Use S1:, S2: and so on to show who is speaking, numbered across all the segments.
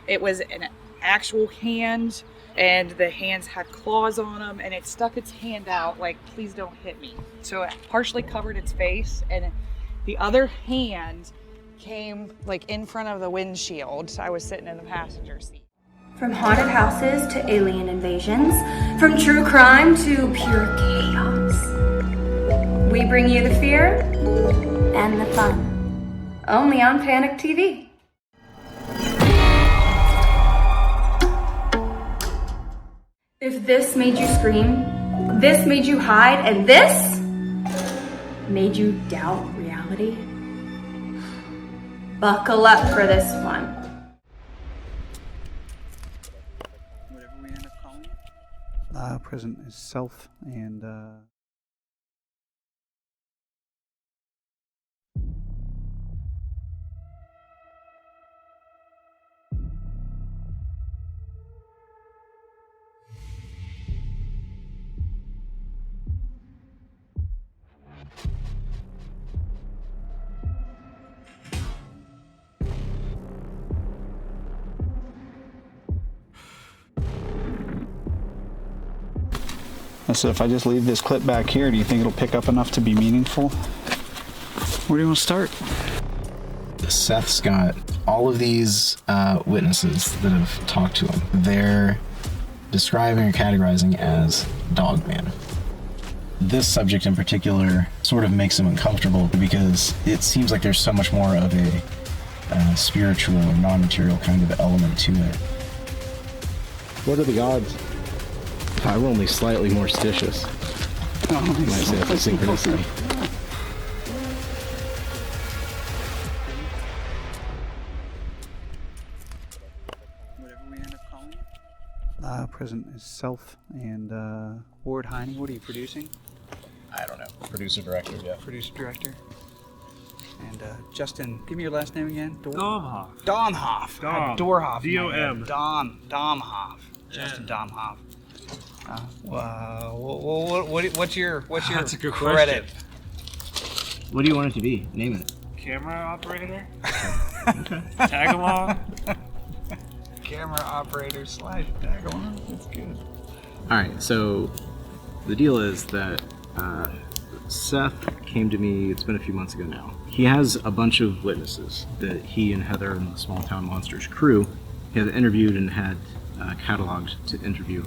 S1: It was an actual hand, and the hands had claws on them, and it stuck its hand out like, please don't hit me. So it partially covered its face, and the other hand came like in front of the windshield. I was sitting in the passenger seat.
S2: From haunted houses to alien invasions, from true crime to pure chaos, we bring you the fear and the fun, only on Panic TV. If this made you scream, this made you hide, and this made you doubt reality, buckle up for this one.
S3: Whatever we end up calling it.
S4: Present is self and so if I just leave this clip back here, do you think it'll pick up enough to be meaningful? Where do you want to start?
S5: Seth's got all of these witnesses that have talked to him. They're describing or categorizing as Dogman. This subject in particular sort of makes him uncomfortable because it seems like there's so much more of a spiritual or non-material kind of element to it.
S6: What are the odds? I'm only slightly more stitious.
S4: Oh,
S6: You might say that's a synchronicity.
S3: Whatever we end up calling it.
S4: Present is self and Ward Hiney. What are you producing?
S5: I don't know. Producer director, yeah.
S4: Producer director. And Justin, give me your last name again.
S7: Domhoff.
S4: Domhoff.
S7: Dom.
S4: Dorhoff.
S7: D-O-M.
S4: Domhoff. Justin Domhoff. Wow. What's your
S7: That's a good
S4: credit?
S7: question.
S6: What do you want it to be? Name it.
S7: Camera operator? Tag along?
S4: Camera operator slash tag along. That's good.
S6: Alright, so the deal is that Seth came to me, it's been a few months ago now. He has a bunch of witnesses that he and Heather and the Small Town Monsters crew have interviewed and had cataloged to interview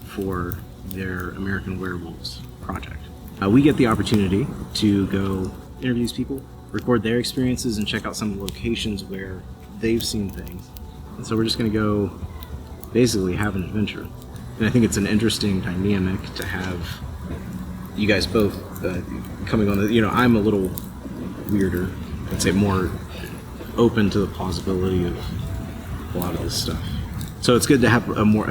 S6: for their American Werewolves project. We get the opportunity to go interview these people, record their experiences, and check out some of the locations where they've seen things. And so we're just going to go basically have an adventure. And I think it's an interesting dynamic to have you guys both coming on the, I'm a little weirder, I'd say more open to the plausibility of a lot of this stuff. So it's good to have a more,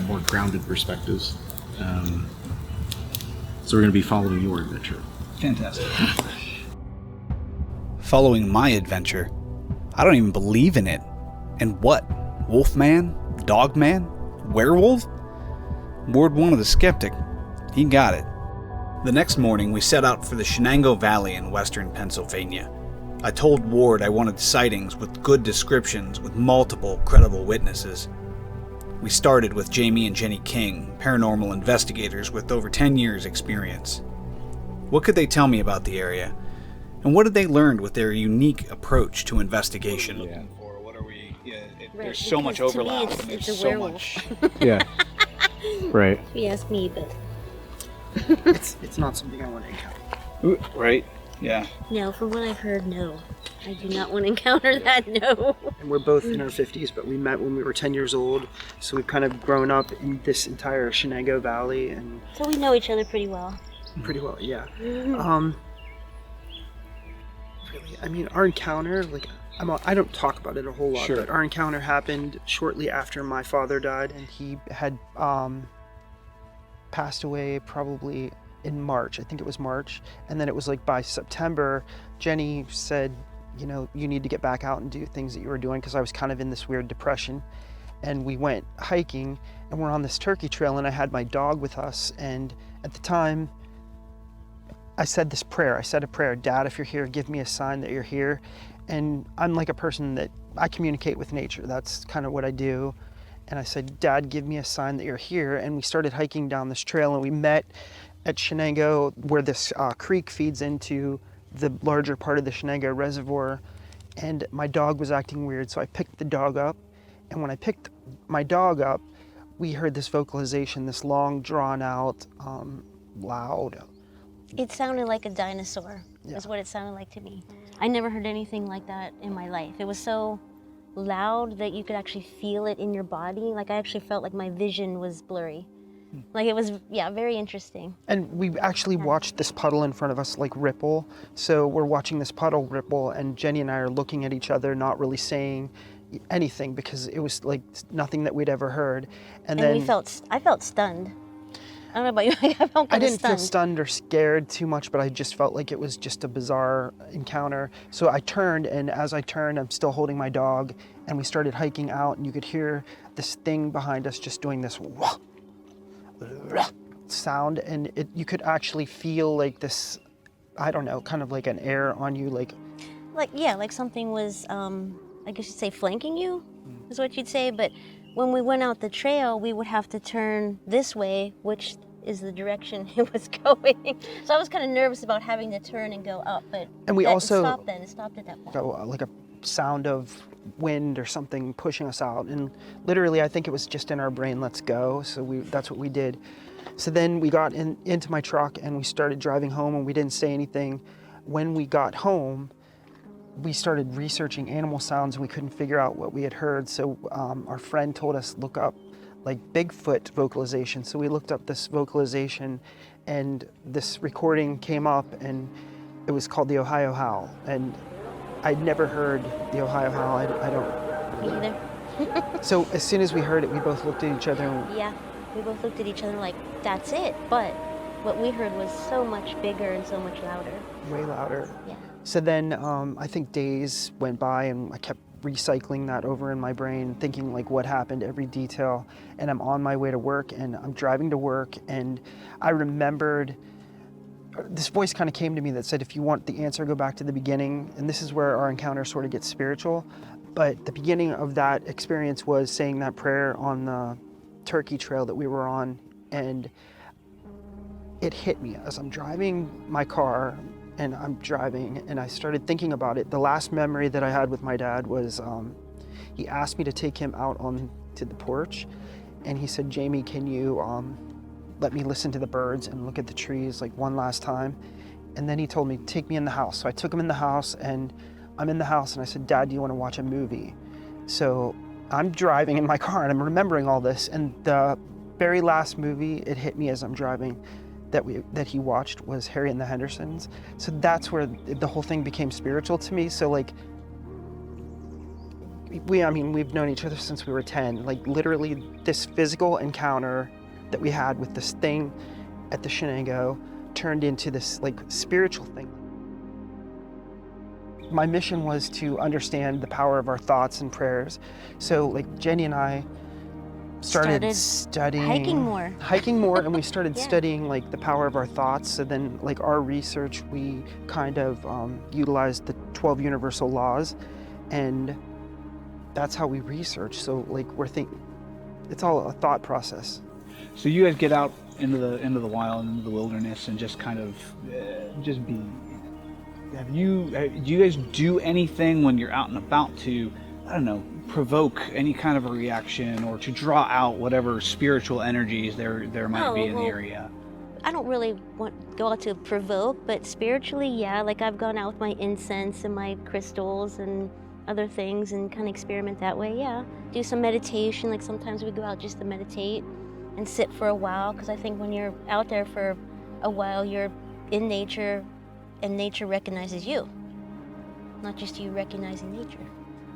S6: more grounded perspectives. So we're going to be following your adventure.
S4: Fantastic. Following my adventure? I don't even believe in it. And what? Wolfman? Dogman? Werewolf? Ward wanted the skeptic. He got it. The next morning, we set out for the Shenango Valley in western Pennsylvania. I told Ward I wanted sightings with good descriptions with multiple credible witnesses. We started with Jamie and Jenny King, paranormal investigators with over 10 years' experience. What could they tell me about the area? And what had they learned with their unique approach to investigation?
S3: Looking for what are we? Yeah,
S4: There's so much overlap.
S8: To me,
S4: and
S8: it's
S4: there's
S8: a
S4: so
S8: werewolf.
S4: much.
S6: Yeah. Right.
S8: If you ask me, but
S3: it's not something I want to encounter.
S4: Right? Yeah.
S8: no, from what I've heard, no. I do not want to encounter that, no.
S3: And we're both in our 50s, but we met when we were 10 years old, so we've kind of grown up in this entire Shenango Valley, and
S8: So we know each other pretty well.
S3: pretty well, yeah. Really, I mean, our encounter, I don't talk about it a whole lot,
S4: Sure.
S3: but our encounter happened shortly after my father died, and he had passed away probably in March. I think it was March. And then it was like by September, Jenny said, you need to get back out and do things that you were doing, because I was kind of in this weird depression. And we went hiking, and we're on this turkey trail, and I had my dog with us. And at the time, I said this prayer. I said a prayer, Dad, if you're here, give me a sign that you're here. And I'm like a person that I communicate with nature. That's kind of what I do. And I said, Dad, give me a sign that you're here. And we started hiking down this trail, and we met at 𝚗𝚒𝚗𝚗 where this creek feeds into the larger part of the 𝚗𝚒𝚗𝚗 reservoir. And my dog was acting weird, so I picked the dog up. And when I picked my dog up, we heard this vocalization, this long, drawn out, loud.
S8: It sounded like a dinosaur,
S3: Yeah.
S8: is what it sounded like to me. I never heard anything like that in my life. It was so loud that you could actually feel it in your body. Like I actually felt like my vision was blurry. Like it was, yeah, very interesting.
S3: And we actually watched this puddle in front of us like ripple. So we're watching this puddle ripple, and Jenny and I are looking at each other, not really saying anything because it was like nothing that we'd ever heard. And then
S8: I felt stunned. I don't know about you, I felt kind
S3: I
S8: of
S3: didn't
S8: stunned.
S3: feel stunned or scared too much, but I just felt like it was just a bizarre encounter. So I turned, and as I turned, I'm still holding my dog, and we started hiking out, and you could hear this thing behind us just doing this wah, wah sound, and you could actually feel like this, I don't know, kind of like an air on you, like
S8: something was, I guess you'd say flanking you, is what you'd say, but when we went out the trail, we would have to turn this way, which is the direction it was going. So I was kind of nervous about having to turn and go up, but
S3: And we also
S8: it stopped at that point.
S3: like a sound of wind or something pushing us out, and literally I think it was just in our brain, let's go. So that's what we did. So then we got into my truck and we started driving home, and we didn't say anything. When we got home, we started researching animal sounds, and we couldn't figure out what we had heard. So our friend told us look up like Bigfoot vocalization. So we looked up this vocalization, and this recording came up, and it was called the Ohio Howl. And I'd never heard the Ohio Howl. I don't.
S8: Me either.
S3: So as soon as we heard it, we both looked at each other. And
S8: Yeah, we both looked at each other like, that's it. But what we heard was so much bigger and so much louder.
S3: way louder.
S8: Yeah.
S3: So then I think days went by, and I kept recycling that over in my brain, thinking like what happened, every detail. And I'm on my way to work, and I'm driving to work, and I remembered this voice kind of came to me that said, if you want the answer, go back to the beginning. And this is where our encounter sort of gets spiritual. But the beginning of that experience was saying that prayer on the turkey trail that we were on. And it hit me as I'm driving my car, and I'm driving, and I started thinking about it. The last memory that I had with my dad was he asked me to take him out onto the porch, and he said, Jamie, can you let me listen to the birds and look at the trees like one last time? And then he told me, take me in the house. So I took him in the house, and I'm in the house, and I said, Dad, do you want to watch a movie? So I'm driving in my car, and I'm remembering all this, and the very last movie, it hit me as I'm driving, that he watched was Harry and the Hendersons. So that's where the whole thing became spiritual to me. So like, we've known each other since we were 10. Like literally this physical encounter that we had with this thing at the 𝚗𝚒𝚗𝚗𝚗 turned into this like spiritual thing. My mission was to understand the power of our thoughts and prayers. So like Jenny and I started studying hiking more and we started
S8: Yeah.
S3: studying like the power of our thoughts. So then like our research, we kind of utilized the 12 universal laws, and that's how we research. So like it's all a thought process.
S4: So you guys get out into the wild, into the wilderness, and just kind of just be. Do you guys do anything when you're out and about to, I don't know, provoke any kind of a reaction, or to draw out whatever spiritual energies there might be in the area?
S8: I don't really go out to provoke, but spiritually, yeah. Like I've gone out with my incense and my crystals and other things and kind of experiment that way, yeah. Do some meditation, like sometimes we go out just to meditate and sit for a while, because I think when you're out there for a while, you're in nature, and nature recognizes you, not just you recognizing nature.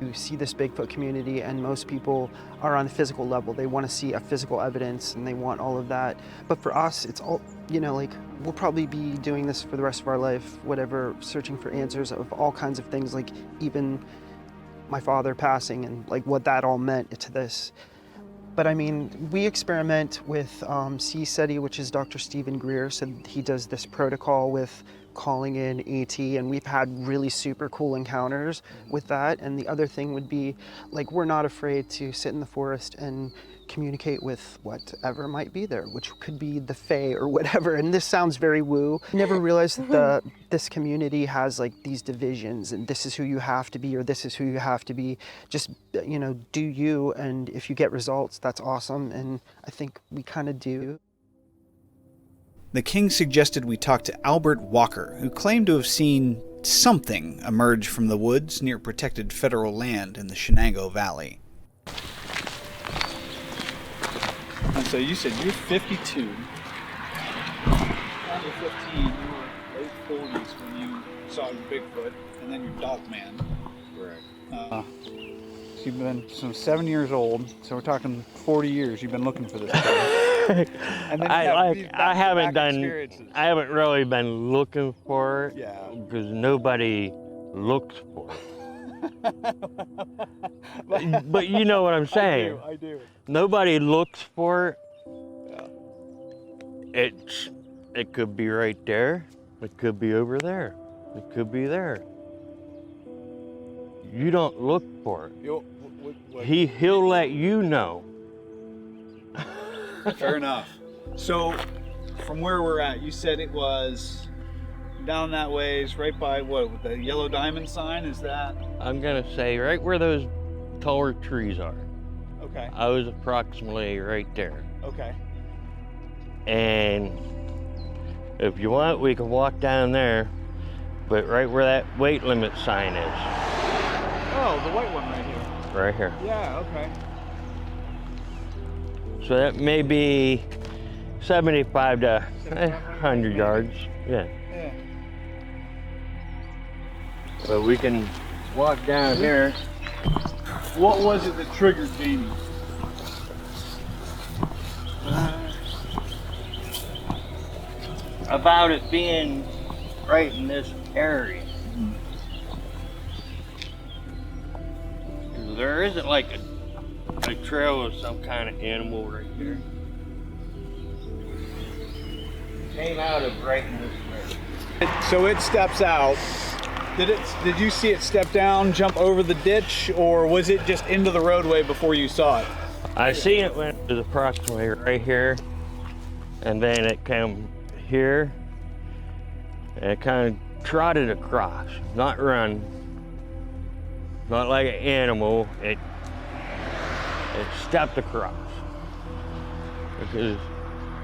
S3: You see this Bigfoot community, and most people are on the physical level. They want to see a physical evidence, and they want all of that. But for us, it's all, like we'll probably be doing this for the rest of our life, whatever, searching for answers of all kinds of things, like even my father passing and like what that all meant to this. But I mean, we experiment with 𝚃𝚞𝚗𝚒𝚗𝚗𝚑, which is Dr. Stephen Greer. So he does this protocol with calling in ET, and we've had really super cool encounters with that. And the other thing would be, like, we're not afraid to sit in the forest and communicate with whatever might be there, which could be the Fae or whatever. And this sounds very woo. Never realized that this community has like these divisions, and this is who you have to be, or this is who you have to be. Just, you know, do you, and if you get results, that's awesome. And I think we kind of do.
S4: The king suggested we talk to Albert Walker, who claimed to have seen something emerge from the woods near protected federal land in the Shenango Valley. And so you said you're 52. When you were 15, you were late 40s when you saw your Bigfoot, and then your Dogman. Correct. So you've been 7 years old, so we're talking 40 years you've been looking for this guy. And then
S9: I haven't really been looking for it.
S4: Yeah.
S9: Because nobody looks for it. But you know what I'm saying.
S4: I do.
S9: Nobody looks for it.
S4: Yeah.
S9: It could be right there. It could be over there. It could be there. You don't look for it. He'll let you know.
S4: Fair enough. So, from where we're at, you said it was down that ways, right by what, the yellow diamond sign? Is that?
S9: I'm gonna say right where those taller trees are.
S4: Okay.
S9: I was approximately right there.
S4: Okay.
S9: And if you want, we can walk down there, but right where that weight limit sign is.
S4: Oh, the white one right here.
S9: Right here.
S4: Yeah, okay.
S9: So that may be 75 to 100 yards. Yeah.
S4: Yeah.
S9: But we can walk down here.
S4: What was it that triggered Jamie?
S9: About it being right in this area. There isn't like a trail of some kind of animal right here. Came out of right in this area.
S4: So it steps out. Did you see it step down, jump over the ditch, or was it just into the roadway before you saw it?
S9: I see it went to approximately right here, and then it came here, and it kind of trotted across, not run, not like an animal. It stepped across. Because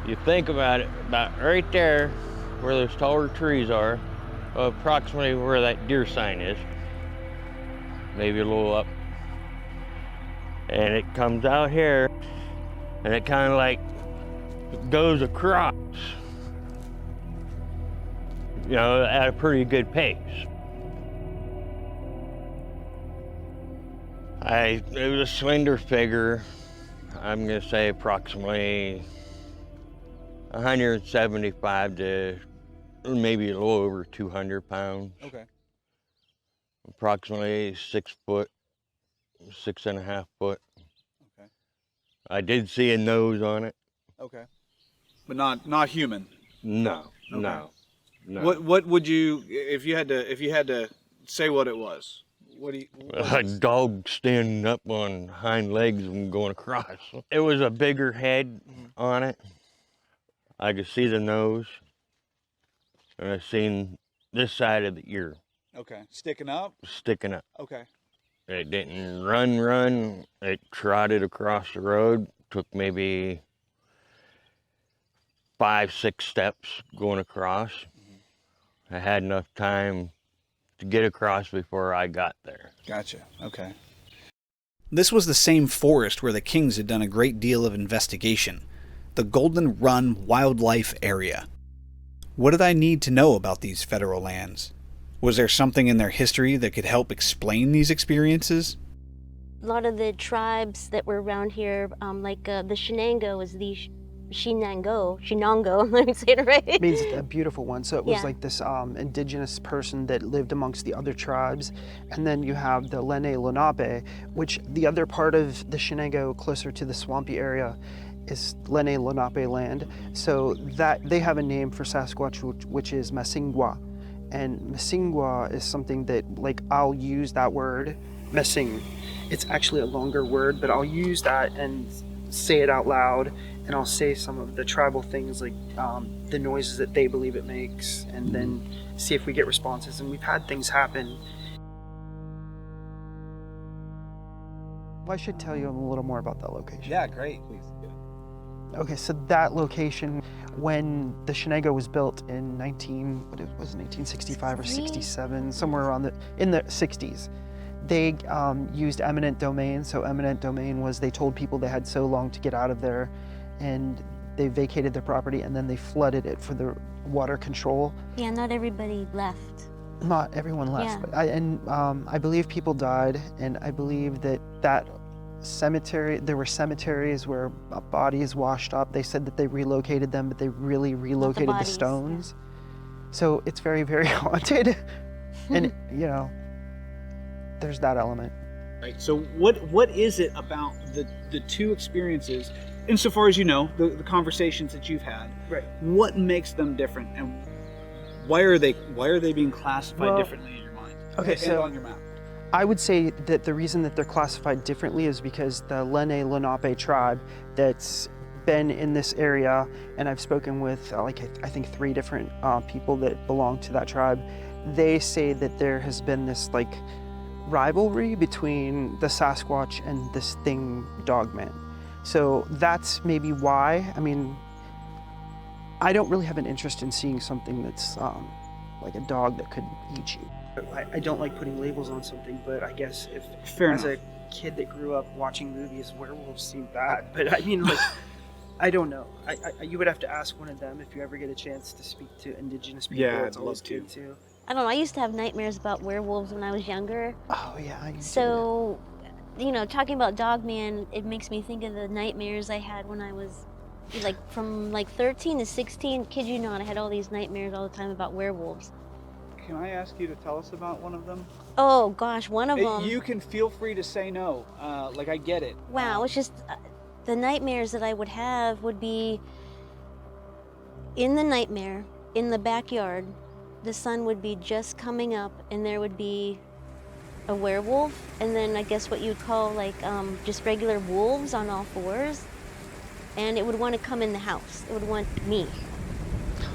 S9: you think about it, about right there where those taller trees are, approximately where that deer sign is, maybe a little up. And it comes out here, and it kind of like goes across, you know, at a pretty good pace. It was a slender figure. I'm gonna say approximately 175 to maybe a little over 200 pounds.
S4: Okay.
S9: Approximately 6 foot, 6.5 foot.
S4: Okay.
S9: I did see a nose on it.
S4: Okay. But not human.
S9: No,
S4: Okay.
S9: no.
S4: What would you, if you had to say what it was? What do you?
S9: A dog standing up on hind legs and going across. It was a bigger head on it. I could see the nose, and I seen this side of the ear
S4: Okay. Sticking up.
S9: sticking up.
S4: Okay.
S9: It didn't run. It trotted across the road. Took maybe 5-6 steps going across. I had enough time to get across before I got there.
S4: Gotcha. Okay.
S10: This was the same forest where the Kings had done a great deal of investigation, the Golden Run Wildlife Area. What did I need to know about these federal lands? Was there something in their history that could help explain these experiences?
S8: A lot of the tribes that were around here, like the Shenango is the Shenango, let me say it right.
S3: It means a beautiful one. So it was
S8: Yeah.
S3: like this indigenous person that lived amongst the other tribes. And then you have the Lenape, which the other part of the Shenango closer to the swampy area is Lenape land. So that they have a name for Sasquatch, which is Masingwa. And 𝚘𝚘𝚗𝚒 is something that, like, I'll use that word, 𝚘𝚘𝚗. It's actually a longer word, but I'll use that and say it out loud, and I'll say some of the tribal things, like the noises that they believe it makes, and then see if we get responses. And we've had things happen. I should tell you a little more about that location.
S10: Yeah, great. Please.
S3: Okay, so that location, when the 𝚘𝚘𝚗𝚒 was built in 1965 or 67, somewhere around in the 60s, they used eminent domain. So eminent domain was, they told people they had so long to get out of there, and they vacated their property, and then they flooded it for the water control.
S8: Yeah, not everybody left.
S3: Not everyone left,
S8: Yeah.
S3: but I believe people died, and I believe that cemetery, there were cemeteries where bodies washed up. They said that they relocated them, but they really relocated the
S8: bodies,
S3: stones. So it's very, very haunted. And, you know, there's that element.
S10: Right. So what is it about the two experiences, insofar as you know, the conversations that you've had?
S3: Right.
S10: What makes them different, and why are they being classified differently in your mind?
S3: Okay,
S10: and
S3: so
S10: on your map.
S3: I would say that the reason that they're classified differently is because the Lenni Lenape tribe that's been in this area, and I've spoken with I think 3 different people that belong to that tribe. They say that there has been this like rivalry between the Sasquatch and this thing Dogman. So that's maybe why. I mean, I don't really have an interest in seeing something that's like a dog that could eat you. I don't like putting labels on something, but I guess if
S10: Fair
S3: as
S10: enough.
S3: a kid that grew up watching movies, werewolves seem bad. But I mean, like, I don't know. You would have to ask one of them if you ever get a chance to speak to indigenous people.
S10: Yeah,
S3: It's
S10: I'd
S3: always
S10: love to.
S3: good too.
S8: I don't know, I used to have nightmares about werewolves when I was younger.
S3: Oh yeah, I can see
S8: So, you know, talking about Dogman, it makes me think of the nightmares I had when I was like from like 13 to 16. Kid you not, I had all these nightmares all the time about werewolves.
S10: Can I ask you to tell us about one of them?
S8: Oh gosh, one of them.
S10: You can feel free to say no. Like, I get it.
S8: Wow, it's just the nightmares that I would have would be in the nightmare, in the backyard, the sun would be just coming up and there would be a werewolf, and then I guess what you'd call like just regular wolves on all fours, and it would want to come in the house. It would want me.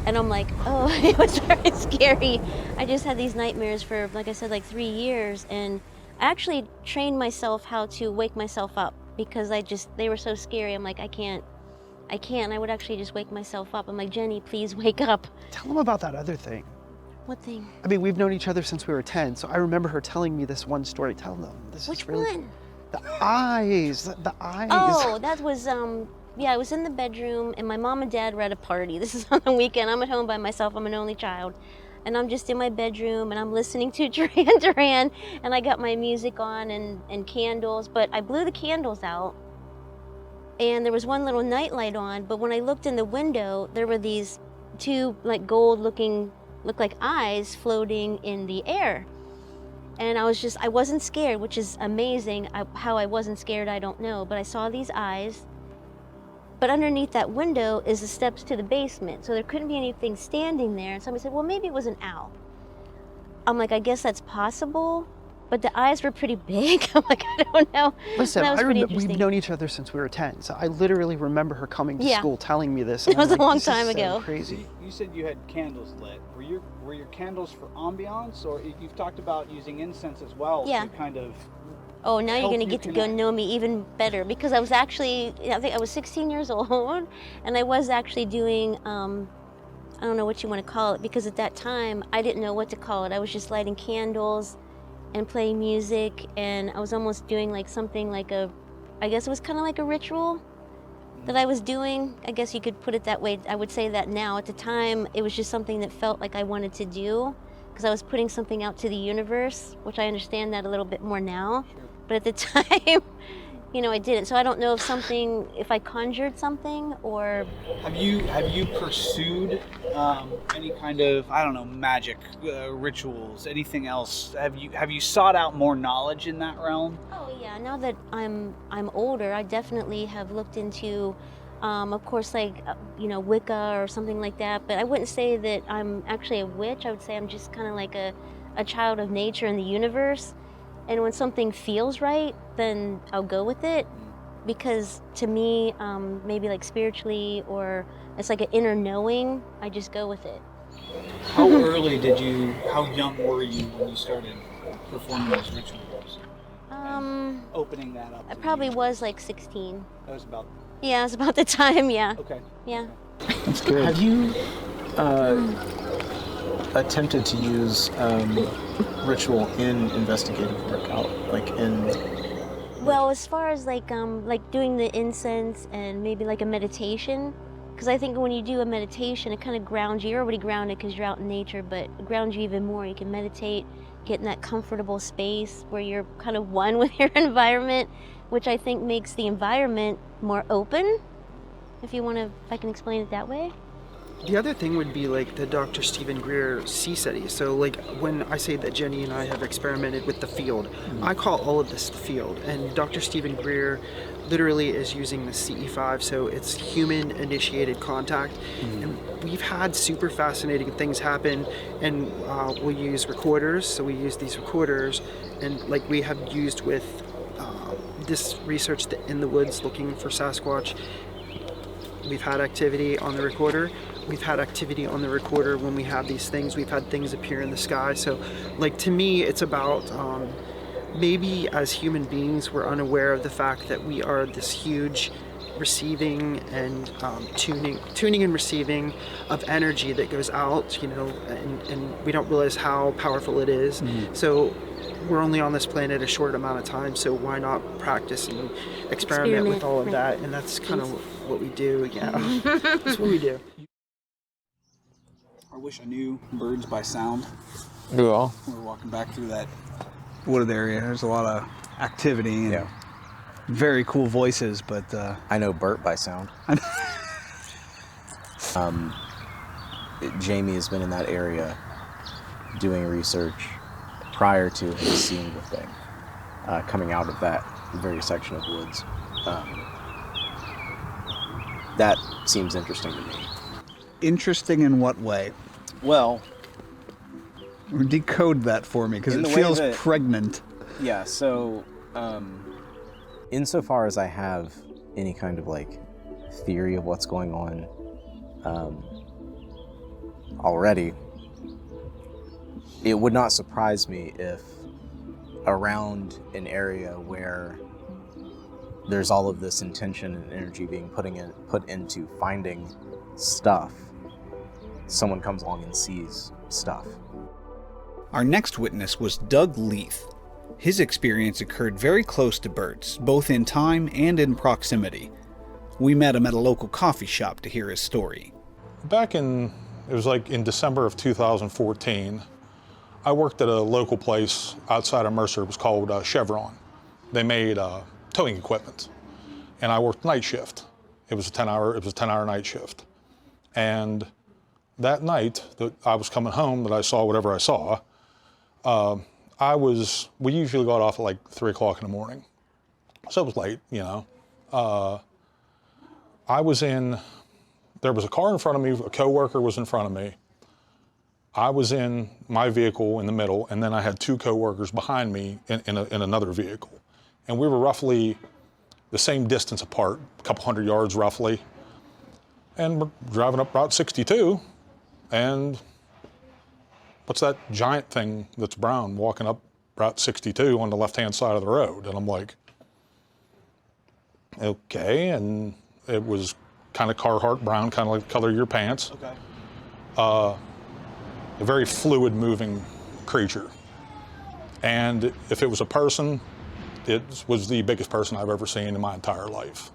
S8: And I'm like, oh, it was very scary. I just had these nightmares for, like I said, like 3 years, and I actually trained myself how to wake myself up because they were so scary. I'm like, I can't. I would actually just wake myself up. I'm like, Jenny, please wake up.
S3: Tell them about that other thing.
S8: What thing?
S3: I mean, we've known each other since we were 10, so I remember her telling me this one story. Tell them.
S8: Which one?
S3: The eyes. The eyes.
S8: Oh, that was, yeah, I was in the bedroom and my mom and dad were at a party. This is on the weekend. I'm at home by myself. I'm an only child. And I'm just in my bedroom and I'm listening to Duran Duran, and I got my music on and candles, but I blew the candles out and there was one little night light on, but when I looked in the window, there were these 2 like gold looking, looked like eyes floating in the air. And I wasn't scared, which is amazing. How I wasn't scared, I don't know, but I saw these eyes. But underneath that window is the steps to the basement, so there couldn't be anything standing there. And somebody said, well, maybe it was an owl. I'm like, I guess that's possible, but the eyes were pretty big. I'm like, I don't know.
S3: Listen,
S8: That was pretty
S3: we've
S8: interesting.
S3: known each other since we were 10, so I literally remember her coming to
S8: Yeah.
S3: school telling me this.
S8: It
S3: and I'm
S8: was a
S3: like,
S8: long
S3: this is
S8: time
S3: so
S8: ago.
S3: Crazy.
S10: You said you had candles lit. Were your candles for ambiance, or you've talked about using incense as well
S8: Yeah.
S10: to kind of?
S8: Oh, now you're
S10: help
S8: going to
S10: you
S8: get to go
S10: connect.
S8: know me even better, because I was actually, I think I was 16 years old, and I was actually doing, I don't know what you want to call it, because at that time, I didn't know what to call it. I was just lighting candles and playing music, and I was almost doing like something like I guess it was kind of like a ritual that I was doing. I guess you could put it that way. I would say that now. At the time, it was just something that felt like I wanted to do, because I was putting something out to the universe, which I understand that a little bit more now.
S10: Sure.
S8: But at the time, you know, I didn't. So I don't know if I conjured something or.
S10: Have you pursued any kind of, I don't know, magic rituals, anything else? Have you sought out more knowledge in that realm?
S8: Oh yeah. Now that I'm older, I definitely have looked into Of course, like, you know, Wicca or something like that. But I wouldn't say that I'm actually a witch. I would say I'm just kind of like a child of nature and the universe. And when something feels right, then I'll go with it. Because to me, maybe like spiritually, or it's like an inner knowing, I just go with it.
S10: How early how young were you when you started performing those rituals? Opening that up.
S8: I probably was like 16.
S10: That was about...
S8: Yeah, it was about the time, yeah.
S10: Okay.
S8: Yeah.
S5: That's good. Have you attempted to use ritual in investigative work out, like in...
S8: Well, as far as like doing the incense and maybe like a meditation, because I think when you do a meditation, it kind of grounds you. You're already grounded because you're out in nature, but it grounds you even more. You can meditate, get in that comfortable space where you're kind of one with your environment, which I think makes the environment more open, if I can explain it that way.
S3: The other thing would be like the Dr. Stephen Greer sea study. So like when I say that Jenny and I have experimented with the field, I call all of this the field. And Dr. Stephen Greer literally is using the CE5, so it's human initiated contact. And we've had super fascinating things happen, and we'll use recorders. So we use these recorders, and like we have used with this research in the woods looking for Sasquatch. We've had activity on the recorder. We've had activity on the recorder when we have these things. We've had things appear in the sky. So, like, to me, it's about maybe as human beings, we're unaware of the fact that we are this huge receiving and tuning and receiving of energy that goes out, you know, and we don't realize how powerful it is. So we're only on this planet a short amount of time, so why not practice and experiment with all of that? And that's kind of what we do. Yeah, that's what we do.
S10: I wish I knew birds by sound.
S11: Yeah.
S10: We're walking back through that wooded area. There's a lot of activity and very cool voices, but
S11: I know Bert by sound. Jamie has been in that area doing research prior to him seeing the thing, coming out of that very section of woods. That seems interesting to me.
S10: Interesting in what way?
S11: Well,
S10: decode that for me, because it feels pregnant.
S11: Yeah, so insofar as I have any kind of like theory of what's going on already, it would not surprise me if around an area where there's all of this intention and energy being put into finding stuff, someone comes along and sees stuff.
S10: Our next witness was Doug Leith. His experience occurred very close to Bert's, both in time and in proximity. We met him at a local coffee shop to hear his story.
S12: It was like in December of 2014, I worked at a local place outside of Mercer. It was called Chevron. They made towing equipment, and I worked night shift. It was a 10-hour night shift. And that night that I was coming home, that I saw whatever I saw, we usually got off at like 3 o'clock in the morning. So it was late, you know. There was a car in front of me, a coworker was in front of me. I was in my vehicle in the middle, and then I had 2 coworkers behind me in another vehicle. And we were roughly the same distance apart, a couple hundred yards roughly. And we're driving up Route 62, and what's that giant thing that's brown walking up Route 62 on the left-hand side of the road? And I'm like, okay, and it was kind of Carhartt brown, kind of like the color of your pants.
S10: Okay.
S12: A very fluid moving creature. And if it was a person, it was the biggest person I've ever seen in my entire life.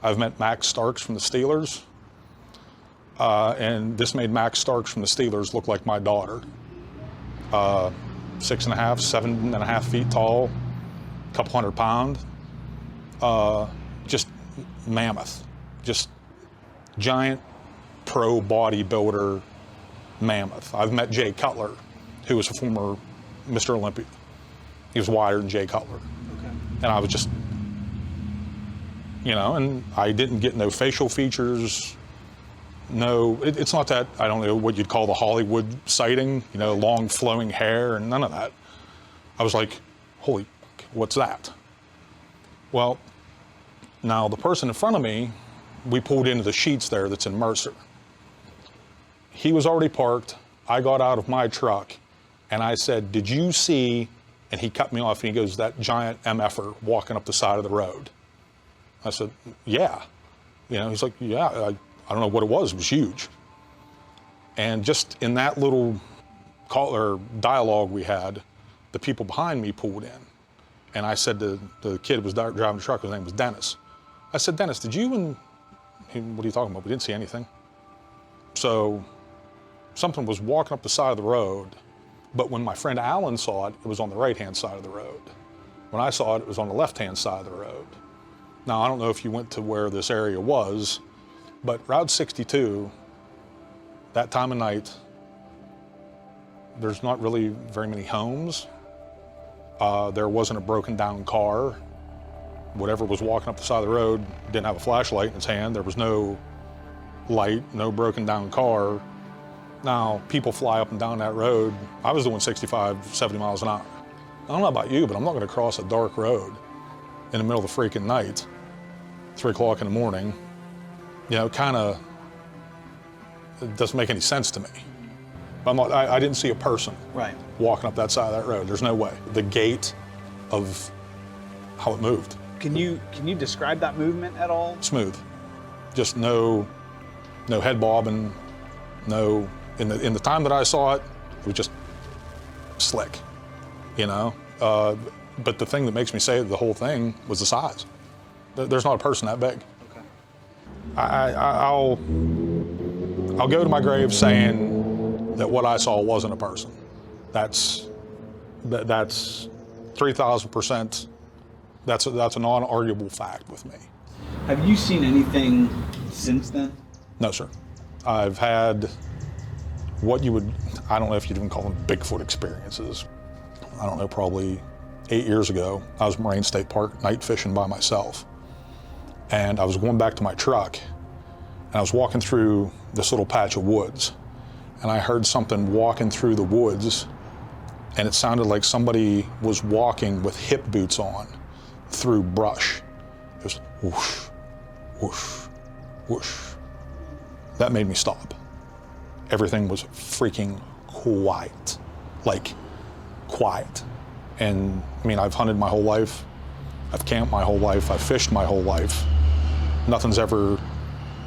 S12: I've met Max Starks from the Steelers, and this made Max Starks from the Steelers look like my daughter. 6.5, 7.5 feet tall, a couple 100 pounds, just mammoth, just giant pro bodybuilder mammoth. I've met Jay Cutler, who was a former Mr. Olympia. He was wider than Jay Cutler. Okay. And I was just, you know, and I didn't get no facial features. No, it's not that, I don't know what you'd call the Hollywood sighting, you know, long flowing hair and none of that. I was like, holy, what's that? Well, now the person in front of me, we pulled into the Sheets there that's in Mercer. He was already parked. I got out of my truck and I said, did you see, and he cut me off and he goes, that giant MFer walking up the side of the road. I said, yeah. You know, he's like, yeah, I don't know what it was huge. And just in that little call or dialogue we had, the people behind me pulled in. And I said to the kid who was driving the truck, his name was Dennis. I said, Dennis, did you and, what are you talking about? We didn't see anything. So something was walking up the side of the road, but when my friend Alan saw it, it was on the right-hand side of the road. When I saw it, it was on the left-hand side of the road. Now, I don't know if you went to where this area was, but Route 62, that time of night, there's not really very many homes. There wasn't a broken down car. Whatever was walking up the side of the road didn't have a flashlight in its hand. There was no light, no broken down car. Now, people fly up and down that road. I was doing 65, 70 miles an hour. I don't know about you, but I'm not gonna cross a dark road in the middle of the freaking night, 3 o'clock in the morning. You know, it doesn't make any sense to me. I didn't see a person walking up that side of that road. There's no way. The gait of how it moved.
S10: Can you describe that movement at all?
S12: Smooth. Just no head bobbing, no, in the time that I saw it, it was just slick, you know? But the thing that makes me say the whole thing was the size. There's not a person that big.
S10: Okay.
S12: I'll go to my grave saying that what I saw wasn't a person. That's 3,000%. That's a non-arguable fact with me.
S10: Have you seen anything since then?
S12: No, sir. I've had what you would, I don't know if you'd even call them Bigfoot experiences. I don't know, probably 8 years ago, I was in Moraine State Park night fishing by myself. And I was going back to my truck, and I was walking through this little patch of woods, and I heard something walking through the woods, and it sounded like somebody was walking with hip boots on through brush. It was whoosh, whoosh, whoosh. That made me stop. Everything was freaking quiet, like quiet. And I mean, I've hunted my whole life, I've camped my whole life, I've fished my whole life. Nothing's ever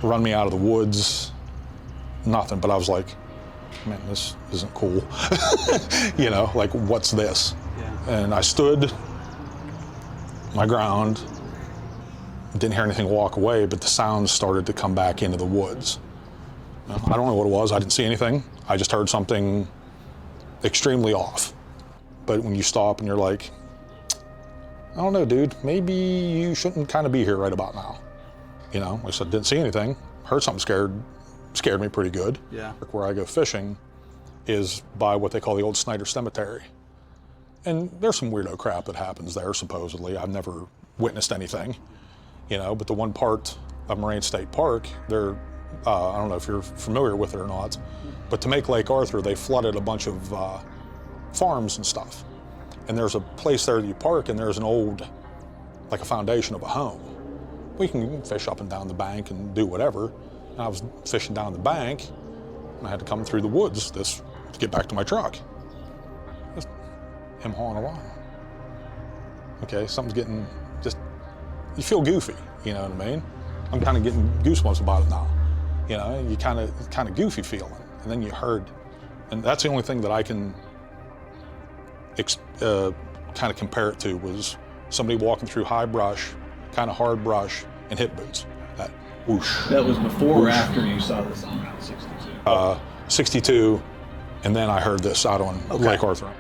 S12: run me out of the woods, nothing, but I was like, man, this isn't cool. You know, like, what's this? Yeah. And I stood my ground, didn't hear anything walk away, but the sounds started to come back into the woods. I don't know what it was, I didn't see anything. I just heard something extremely off. But when you stop and you're like, I don't know, dude, maybe you shouldn't kind of be here right about now. You know, like I said, didn't see anything, heard something scared me pretty good.
S10: Yeah.
S12: Where I go fishing is by what they call the old Snyder Cemetery. And there's some weirdo crap that happens there, supposedly. I've never witnessed anything, you know, but the one part of Moraine State Park, they're, I don't know if you're familiar with it or not, but to make Lake Arthur, they flooded a bunch of farms and stuff. And there's a place there that you park, and there's an old, like a foundation of a home. We can fish up and down the bank and do whatever. And I was fishing down the bank, and I had to come through the woods to get back to my truck. Just him hauling a line. Okay, something's getting you feel goofy, you know what I mean? I'm kind of getting goosebumps about it now. You know, you kind of goofy feeling. And then you heard, and that's the only thing that I can kind of compare it to was somebody walking through high brush, kind of hard brush, and hip boots. That whoosh.
S10: That was before
S12: whoosh.
S10: Or after you saw this on Route 62?
S12: 62, and then I heard this out on Lake Arthur.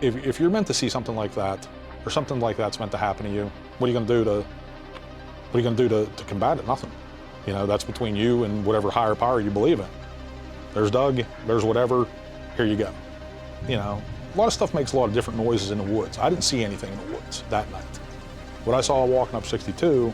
S12: If you're meant to see something like that, or something like that's meant to happen to you, what are you going to do to combat it? Nothing. You know, that's between you and whatever higher power you believe in. There's Doug, there's whatever, here you go. You know, a lot of stuff makes a lot of different noises in the woods. I didn't see anything in the woods that night. What I saw walking up 62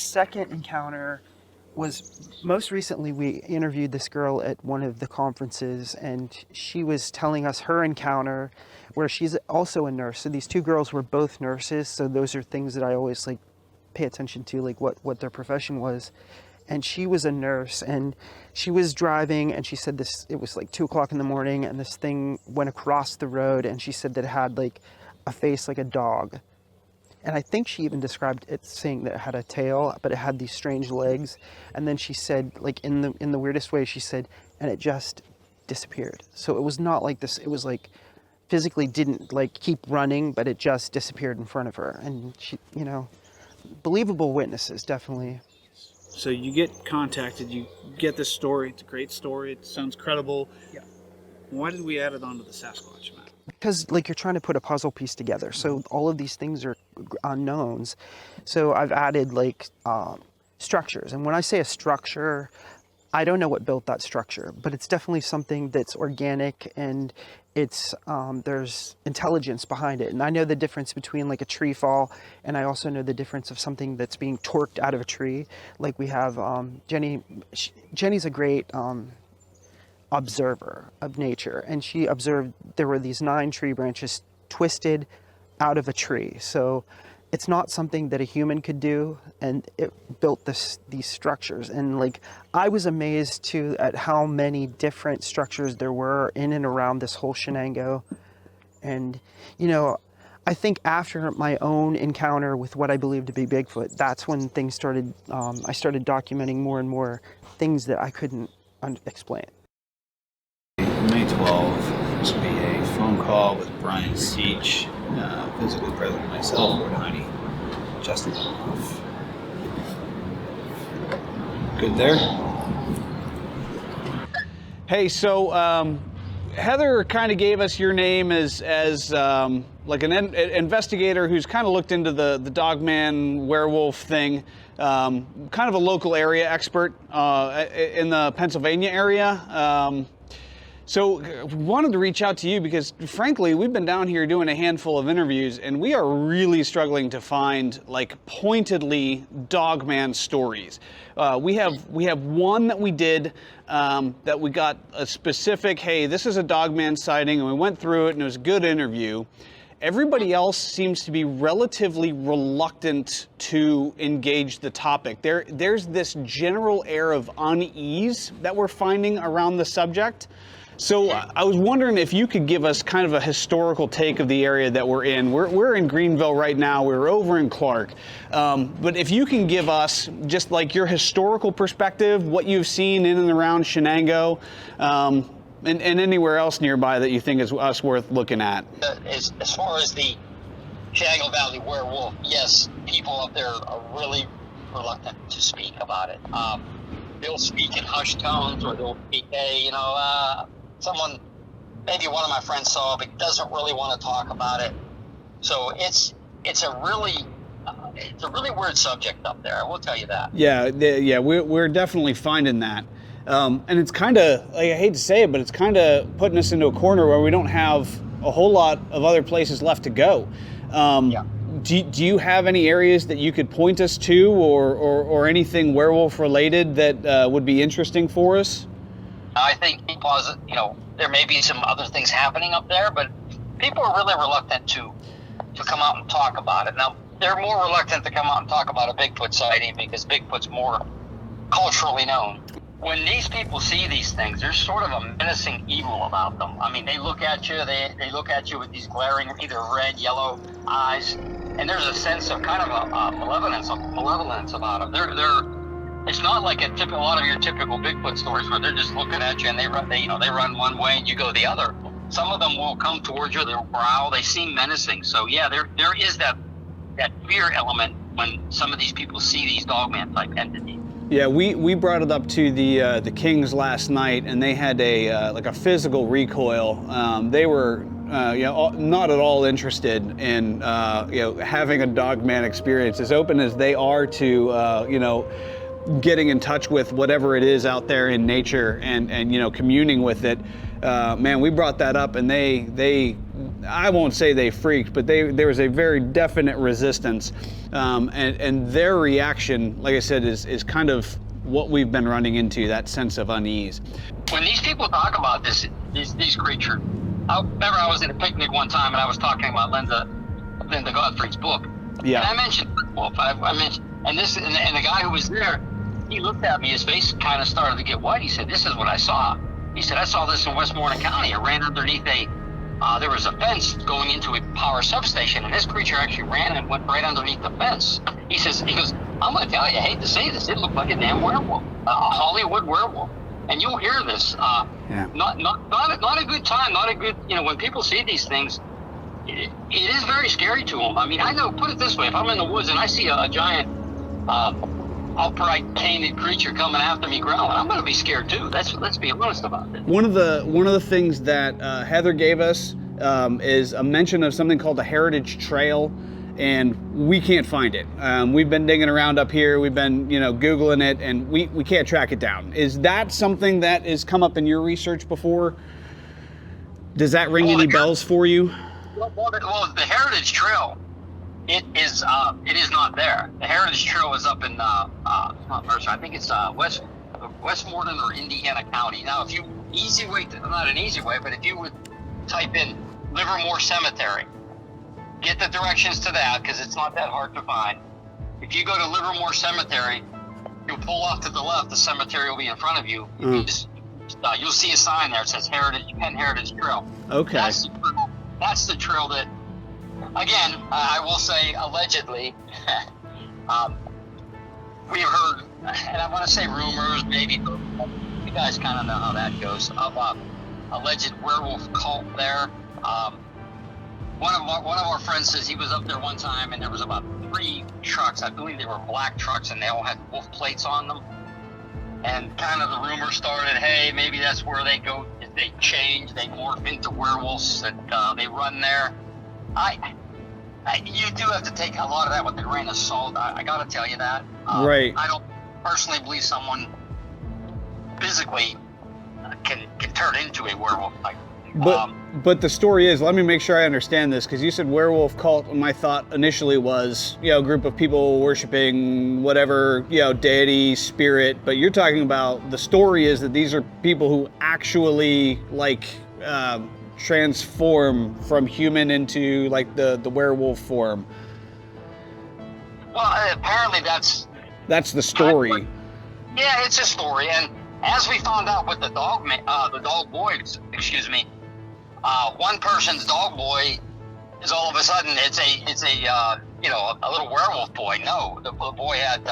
S3: second encounter was most recently we interviewed this girl at one of the conferences, and she was telling us her encounter where she's also a nurse. So these two girls were both nurses, so those are things that I always like pay attention to, like what their profession was. And she was a nurse, and she was driving, and she said this, it was like 2 o'clock in the morning, and this thing went across the road, and she said that it had like a face like a dog. And I think she even described it saying that it had a tail, but it had these strange legs. And then she said, like in the weirdest way, she said, and it just disappeared. So it was not like this, it was like physically didn't like keep running, but it just disappeared in front of her. And she, you know, believable witnesses, definitely.
S10: So you get contacted, you get this story, it's a great story, it sounds credible.
S3: Yeah.
S10: Why did we add it onto the Sasquatch map?
S3: Because like you're trying to put a puzzle piece together, so all of these things are unknowns. So I've added like structures, and when I say a structure, I don't know what built that structure, but it's definitely something that's organic, and it's there's intelligence behind it. And I know the difference between like a tree fall, and I also know the difference of something that's being torqued out of a tree. Like we have Jenny's a great observer of nature, and she observed there were these 9 tree branches twisted out of a tree. So it's not something that a human could do, and it built these structures. And like I was amazed too at how many different structures there were in and around this whole Shenango. And you know, I think after my own encounter with what I believe to be Bigfoot, that's when things started, I started documenting more and more things that I couldn't explain.
S10: May 12th, this will be a phone call with Brian Seach, physically present myself, Ward Hiney, Justin Elhoff. Good there? Hey, so Heather kind of gave us your name as like an investigator who's kind of looked into the Dogman werewolf thing, kind of a local area expert in the Pennsylvania area. So wanted to reach out to you because, frankly, we've been down here doing a handful of interviews, and we are really struggling to find like pointedly Dogman stories. We have one that we did that we got a specific, hey, this is a Dogman sighting, and we went through it, and it was a good interview. Everybody else seems to be relatively reluctant to engage the topic. There's this general air of unease that we're finding around the subject. So I was wondering if you could give us kind of a historical take of the area that we're in. We're in Greenville right now. We're over in Clark. But if you can give us just like your historical perspective, what you've seen in and around Shenango, and anywhere else nearby that you think is worth looking at.
S13: As far as the Shenango Valley werewolf, yes, people up there are really reluctant to speak about it. They'll speak in hushed tones, or they'll speak, hey, you know, someone, maybe one of my friends saw, but doesn't really want to talk about it. So it's a really weird subject up there. I will tell you that.
S10: Yeah, we're definitely finding that. And it's kind of, like, I hate to say it, but it's kind of putting us into a corner where we don't have a whole lot of other places left to go. Do you have any areas that you could point us to, or anything werewolf related that would be interesting for us?
S13: I think because, you know, there may be some other things happening up there, but people are really reluctant to come out and talk about it. Now, they're more reluctant to come out and talk about a Bigfoot sighting because Bigfoot's more culturally known. When these people see these things, there's sort of a menacing evil about them. I mean, they look at you, they look at you with these glaring, either red, yellow eyes, and there's a sense of kind of a malevolence about them. It's not like a lot of your typical Bigfoot stories where they're just looking at you and they run one way and you go the other. Some of them will come towards you, they'll growl, they seem menacing. So yeah, there is that fear element when some of these people see these Dogman type entities.
S10: Yeah, we brought it up to the Kings last night, and they had a physical recoil. They were not at all interested in having a Dogman experience. As open as they are to getting in touch with whatever it is out there in nature and communing with it. Man, we brought that up, and they I won't say they freaked, but there was a very definite resistance, and their reaction, like I said, is kind of what we've been running into, that sense of unease.
S13: When these people talk about these creatures, I remember I was at a picnic one time and I was talking about Linda Godfrey's book.
S10: Yeah.
S13: And I mentioned werewolf. I mentioned, and the guy who was there, he looked at me, his face kind of started to get white. He said, "This is what I saw." He said, "I saw this in Westmoreland County. It ran underneath there was a fence going into a power substation, and this creature actually ran and went right underneath the fence." He goes, "I'm going to tell you, I hate to say this, it looked like a damn werewolf, a Hollywood werewolf." And you'll hear this. Not a good time, not a good, when people see these things, it is very scary to them. I mean, I know, put it this way, if I'm in the woods and I see a giant, upright painted creature coming after me growling, I'm going to be scared too. Let's be honest about it.
S10: One of the things that Heather gave us is a mention of something called the Heritage Trail, and we can't find it. We've been digging around up here, we've been Googling it, and we can't track it down. Is that something that has come up in your research before? Does that ring any bells for you?
S13: Well, the Heritage Trail, it is not there. The Heritage Trail is up in not Mercer. I think it's Westmoreland or Indiana County. Now, if you not an easy way, but if you would type in Livermore Cemetery, get the directions to that because it's not that hard to find. If you go to Livermore Cemetery, you'll pull off to the left. The cemetery will be in front of you. You'll see a sign there. It says Penn Heritage Trail.
S10: Okay.
S13: That's the trail that, again, I will say allegedly, we've heard, and I want to say rumors, maybe, you guys kind of know how that goes, of a alleged werewolf cult there. One of our friends says he was up there one time and there was about 3 trucks. I believe they were black trucks and they all had wolf plates on them. And kind of the rumor started, hey, maybe that's where they go. They change, they morph into werewolves and they run there. You do have to take a lot of that with a grain of salt. I got to tell you that.
S10: Right.
S13: I don't personally believe someone physically can turn into a werewolf.
S10: But the story is, let me make sure I understand this, because you said werewolf cult, and my thought initially was, a group of people worshiping whatever, deity, spirit, but you're talking about, the story is that these are people who actually, transform from human into, the werewolf form.
S13: Well, apparently that's
S10: the story.
S13: Yeah, it's a story, and as we found out with the dog boys, one person's dog boy is all of a sudden it's a little werewolf boy. No, the boy had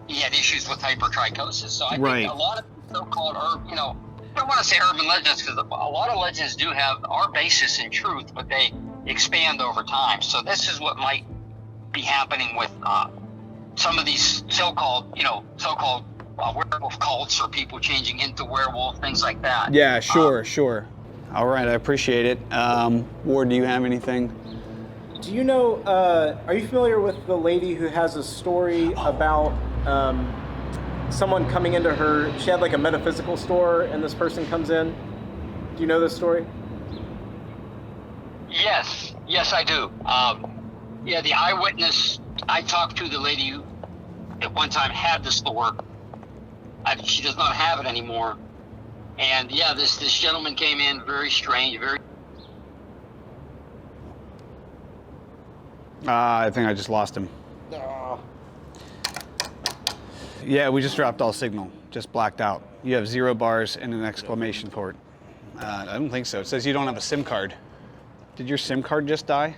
S13: issues with hypertrichosis. So I think a lot of so-called I don't want to say urban legends because a lot of legends do have our basis in truth, but they expand over time. So this is what might be happening with some of these so-called werewolf cults or people changing into werewolf, things like that.
S10: Yeah, sure. All right, I appreciate it. Ward, do you have anything?
S14: Do you know, are you familiar with the lady who has a story about someone coming into her, she had like a metaphysical store and this person comes in. Do you know this story?
S13: Yes, I do. Yeah, the eyewitness, I talked to the lady who at one time had the store. She does not have it anymore. And yeah, this gentleman came in, very strange, very...
S4: I think I just lost him. Yeah, we just dropped all signal. Just blacked out. You have 0 bars and an exclamation point. I don't think so. It says you don't have a SIM card. Did your SIM card just die?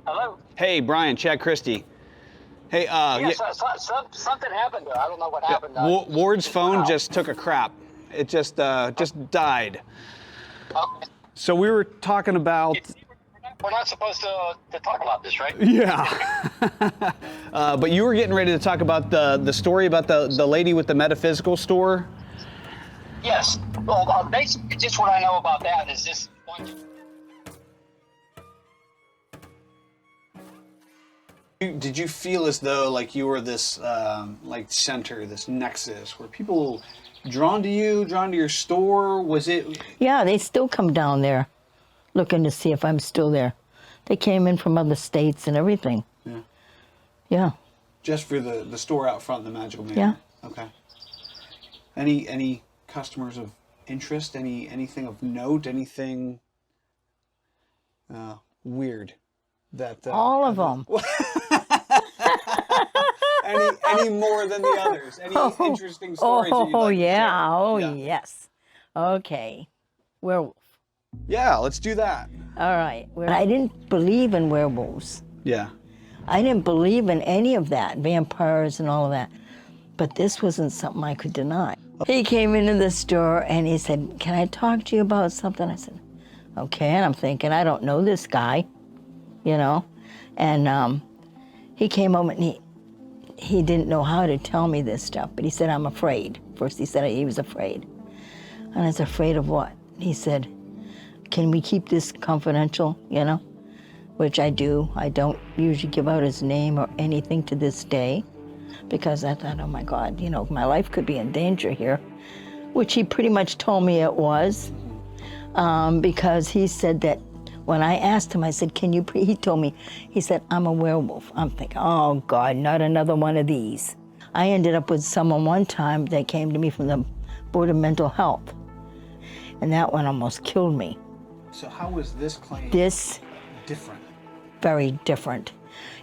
S13: Hello?
S4: Hey, Brian, Chad Christy. Hey,
S13: something happened there. I don't know what happened.
S4: Ward's phone just took a crap. It just died.
S13: Okay.
S4: So we were talking about...
S13: We're not supposed to talk about this, right?
S4: Yeah. But you were getting ready to talk about the story about the lady with the metaphysical store?
S13: Yes. Well, basically, just what I know about that is this one...
S4: Did you feel as though like you were this like center, this nexus, where people drawn to you, drawn to your store? Was it?
S15: Yeah, they still come down there looking to see if I'm still there. They came in from other states and everything.
S4: Yeah.
S15: Yeah.
S4: Just for the store out front, the Magical Man.
S15: Yeah.
S4: Okay. Any customers of interest? Anything of note? Anything weird? That
S15: all of them.
S4: any more than the others? Any interesting stories?
S15: Yes. Okay. Werewolf.
S4: Yeah, let's do that.
S15: All right. I didn't believe in werewolves.
S4: Yeah.
S15: I didn't believe in any of that, vampires and all of that. But this wasn't something I could deny. He came into the store and he said, "Can I talk to you about something?" I said, "Okay." And I'm thinking, I don't know this guy, you know. And he came over and he didn't know how to tell me this stuff, but he said, "I'm afraid." First he said he was afraid. And I was afraid of what? He said, "Can we keep this confidential, you know?" Which I do. I don't usually give out his name or anything to this day, because I thought, oh my God, you know, my life could be in danger here, which he pretty much told me it was, because he said that when I asked him, I said, "Can you?" He told me, he said, "I'm a werewolf." I'm thinking, oh God, not another one of these. I ended up with someone one time that came to me from the Board of Mental Health, and that one almost killed me.
S4: So how was this claim different?
S15: Very different.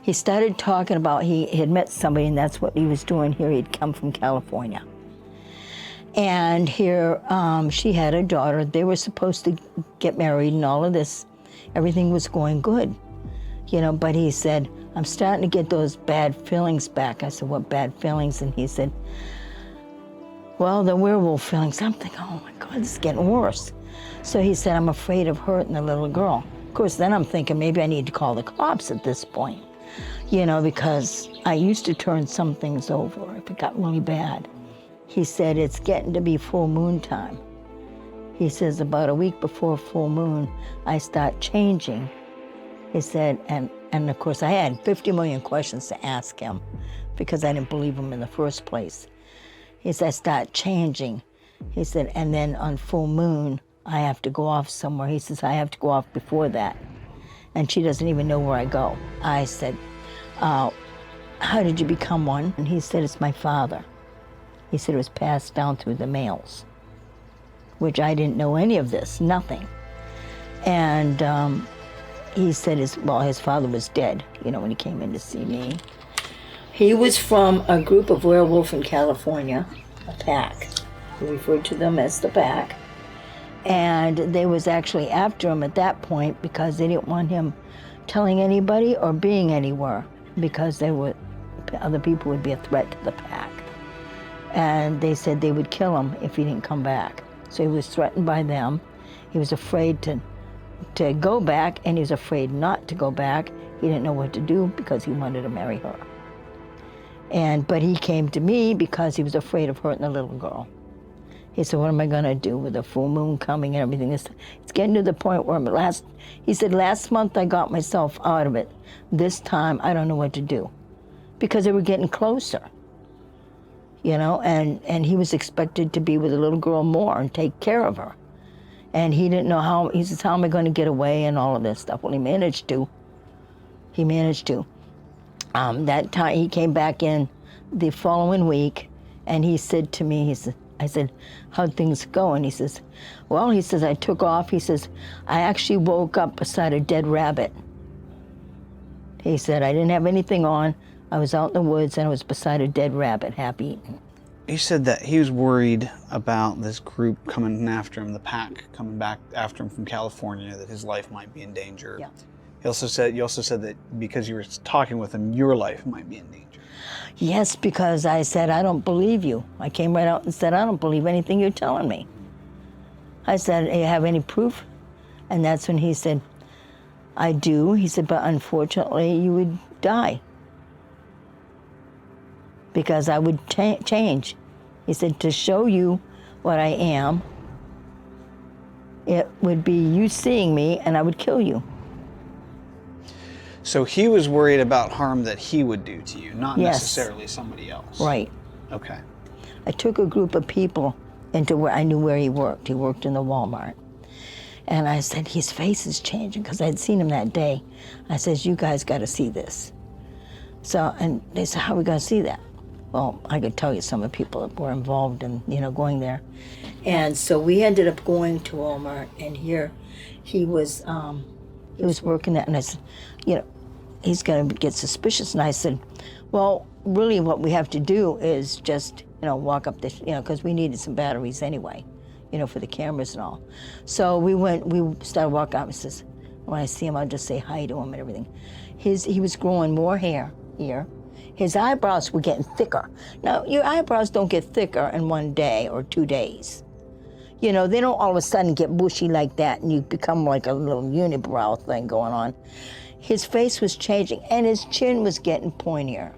S15: He started talking about he had met somebody, and that's what he was doing here. He'd come from California. And here, she had a daughter. They were supposed to get married and all of this. Everything was going good, you know, but he said, "I'm starting to get those bad feelings back." I said, "What bad feelings?" And he said, "Well, the werewolf feelings." I'm thinking, oh my God, this is getting worse. So he said, "I'm afraid of hurting the little girl." Of course, then I'm thinking maybe I need to call the cops at this point, you know, because I used to turn some things over if it got really bad. He said, "It's getting to be full moon time." He says, about a week before full moon, I start changing. He said, and of course I had 50 million questions to ask him because I didn't believe him in the first place. He said, "I start changing." He said, "And then on full moon, I have to go off somewhere." He says, "I have to go off before that." And she doesn't even know where I go. I said, "How did you become one?" And he said, "It's my father." He said it was passed down through the males, which I didn't know any of this, nothing. And he said his father was dead, you know, when he came in to see me. He was from a group of werewolf in California, a pack. We referred to them as the pack. And they was actually after him at that point because they didn't want him telling anybody or being anywhere, because other people would be a threat to the pack. And they said they would kill him if he didn't come back. So he was threatened by them. He was afraid to go back, and he was afraid not to go back. He didn't know what to do because he wanted to marry her. But he came to me because he was afraid of hurting the little girl. He said, "What am I gonna do with the full moon coming and everything?" It's getting to the point where he said, "Last month I got myself out of it. This time I don't know what to do." because they were getting closer. You know, and he was expected to be with the little girl more and take care of her. And he didn't know how, he says, how am I going to get away and all of this stuff? Well, he managed to. He managed to. That time, he came back in the following week, and he said to me, I said, how'd things go? And he says, well, he says, I took off. He says, I actually woke up beside a dead rabbit. He said, I didn't have anything on. I was out in the woods, and I was beside a dead rabbit, half eaten.
S10: He said that he was worried about this group coming after him, the pack coming back after him from California, that his life might be in danger.
S15: Yeah.
S10: You also said that because you were talking with him, your life might be in danger.
S15: Yes, because I said, I don't believe you. I came right out and said, I don't believe anything you're telling me. I said, do you have any proof? And that's when he said, I do. He said, but unfortunately, you would die. Because I would change. He said, to show you what I am, it would be you seeing me and I would kill you.
S10: So he was worried about harm that he would do to you, not
S15: Yes.
S10: necessarily somebody else.
S15: Right.
S10: Okay.
S15: I took a group of people into where I knew where he worked. He worked in the Walmart. And I said, his face is changing, because I'd seen him that day. I said, you guys got to see this. So, and they said, how are we going to see that? Well, I could tell you some of the people that were involved in, going there. And so we ended up going to Walmart, and here he was working there, and I said, he's going to get suspicious. And I said, well, really what we have to do is just, walk up this, because we needed some batteries anyway, for the cameras and all. So we started walking up, and says, when I see him, I'll just say hi to him and everything. He was growing more hair here. His eyebrows were getting thicker. Now, your eyebrows don't get thicker in 1 day or 2 days. They don't all of a sudden get bushy like that and you become like a little unibrow thing going on. His face was changing and his chin was getting pointier.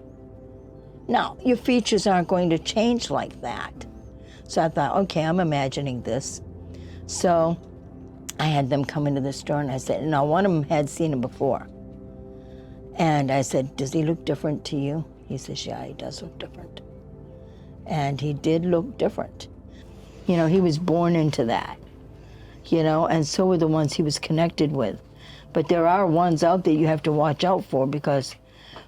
S15: Now, your features aren't going to change like that. So I thought, okay, I'm imagining this. So I had them come into the store and I said, now one of them had seen him before. And I said, does he look different to you? He says, yeah, he does look different. And he did look different. He was born into that, and so were the ones he was connected with. But there are ones out there you have to watch out for because,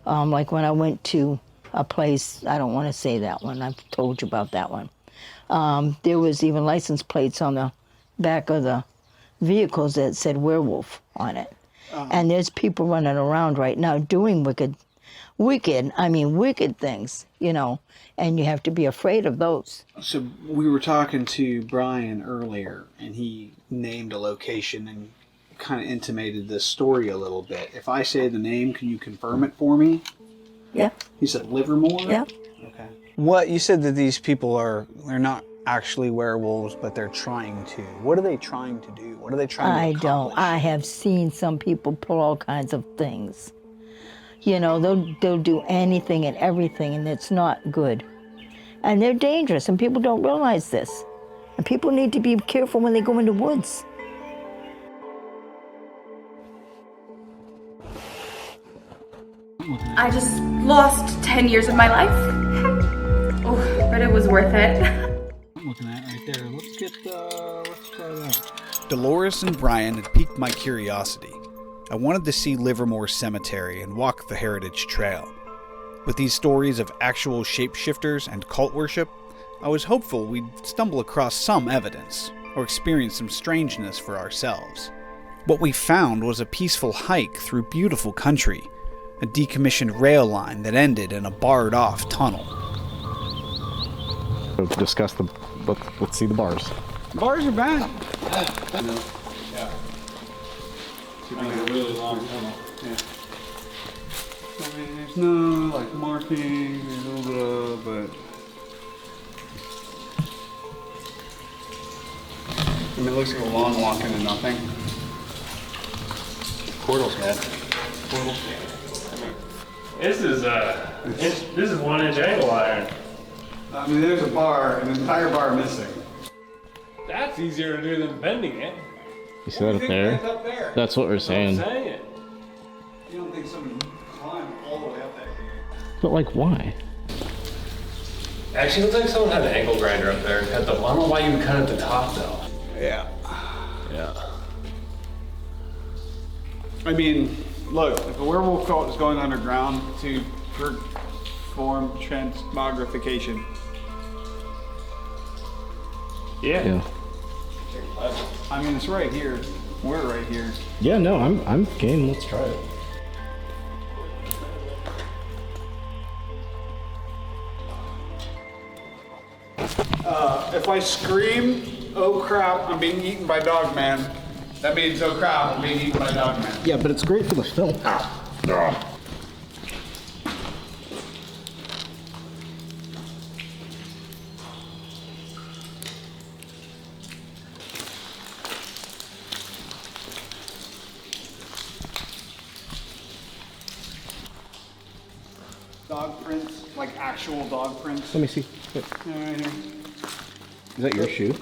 S15: like when I went to a place, I don't want to say that one, I've told you about that one. There was even license plates on the back of the vehicles that said werewolf on it. And there's people running around right now doing wicked things, and you have to be afraid of those.
S10: So we were talking to Brian earlier, and he named a location and kind of intimated this story a little bit. If I say the name, can you confirm it for me?
S15: Yeah.
S10: He said Livermore?
S15: Yeah.
S10: Okay. What, you said that these people they're not actually werewolves, but they're trying to. What are they trying to do? What are they trying to accomplish?
S15: I have seen some people pull all kinds of things. They'll do anything and everything, and it's not good. And they're dangerous, and people don't realize this. And people need to be careful when they go into woods.
S2: I just lost 10 years of my life. Oh, but it was worth it.
S10: I'm looking at it right there. Let's try that. Dolores and Brian had piqued my curiosity. I wanted to see Livermore Cemetery and walk the Heritage Trail. With these stories of actual shapeshifters and cult worship, I was hopeful we'd stumble across some evidence, or experience some strangeness for ourselves. What we found was a peaceful hike through beautiful country, a decommissioned rail line that ended in a barred-off tunnel.
S5: Discuss let's see the bars.
S10: Bars are back.
S7: Yeah. Like a really long tunnel.
S10: Yeah. I mean, there's no marking, there's a little bit of, but it looks like a long walk into nothing. Portal's bad. Portal.
S7: This is this is 1-inch angle iron.
S10: I mean, there's a bar, an entire bar missing.
S7: That's easier to do than bending it.
S5: You see that up there? That's what we're saying.
S7: I'm saying.
S10: You don't think somebody climbed all the way up that
S6: But like, why?
S7: Actually, it looks like someone had an angle grinder up there and cut the. I don't know why you would cut at the top though.
S10: Yeah.
S7: Yeah.
S10: I mean, look, if a werewolf cult is going underground to perform transmogrification.
S7: Yeah.
S10: I mean, it's right here. We're right here.
S6: Yeah, no, I'm game. Let's try it.
S10: If I scream, oh crap, I'm being eaten by Dogman, that means, oh crap, I'm being eaten by Dogman.
S6: Yeah, but it's great for the film.
S10: Dog prints, like actual dog prints.
S6: Let me see. Wait.
S10: Right here.
S6: Is that your shoe?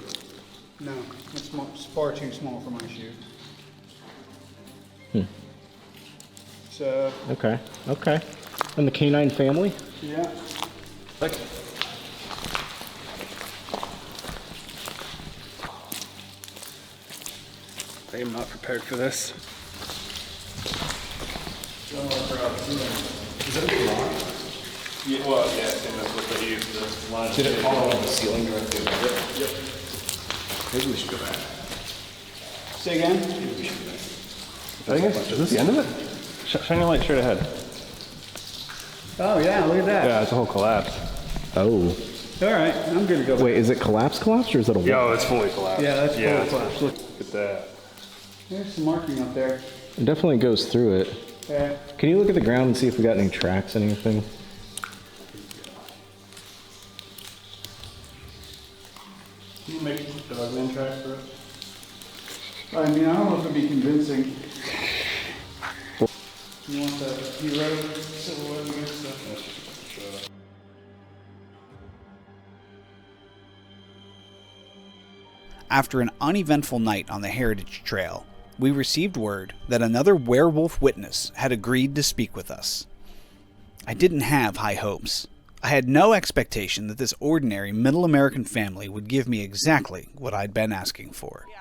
S10: No, it's far too small for my shoe.
S6: Hmm.
S10: So.
S6: Okay. Okay. And the canine family?
S10: Yeah.
S6: Like.
S10: I am not prepared for this.
S7: Is that a big rock? Yeah, well, yeah, and that's what they use to line.
S6: Did it fall out of the ceiling directly above it?
S7: Yep.
S6: Maybe we should go back.
S10: Say again?
S7: Maybe we should go back. I think is this the end of it? Shine your light straight ahead.
S10: Oh yeah, look at that.
S7: Yeah, it's a whole collapse.
S6: Oh.
S10: All right, I'm good to go.
S6: Wait, is it collapsed or is it a wall?
S7: Yo, it's fully collapsed.
S10: Yeah, that's fully collapsed. Look
S7: at that.
S10: There's some marking up there.
S6: It definitely goes through it.
S10: Yeah.
S6: Can you look at the ground and see if we got any tracks, anything?
S7: Can you make a Dogman track for us?
S10: I mean, I don't know if it'd be convincing. You want the hero silhouette against the...
S4: After an uneventful night on the Heritage Trail, we received word that another werewolf witness had agreed to speak with us. I didn't have high hopes. I had no expectation that this ordinary middle American family would give me exactly what I'd been asking for.
S1: Yeah,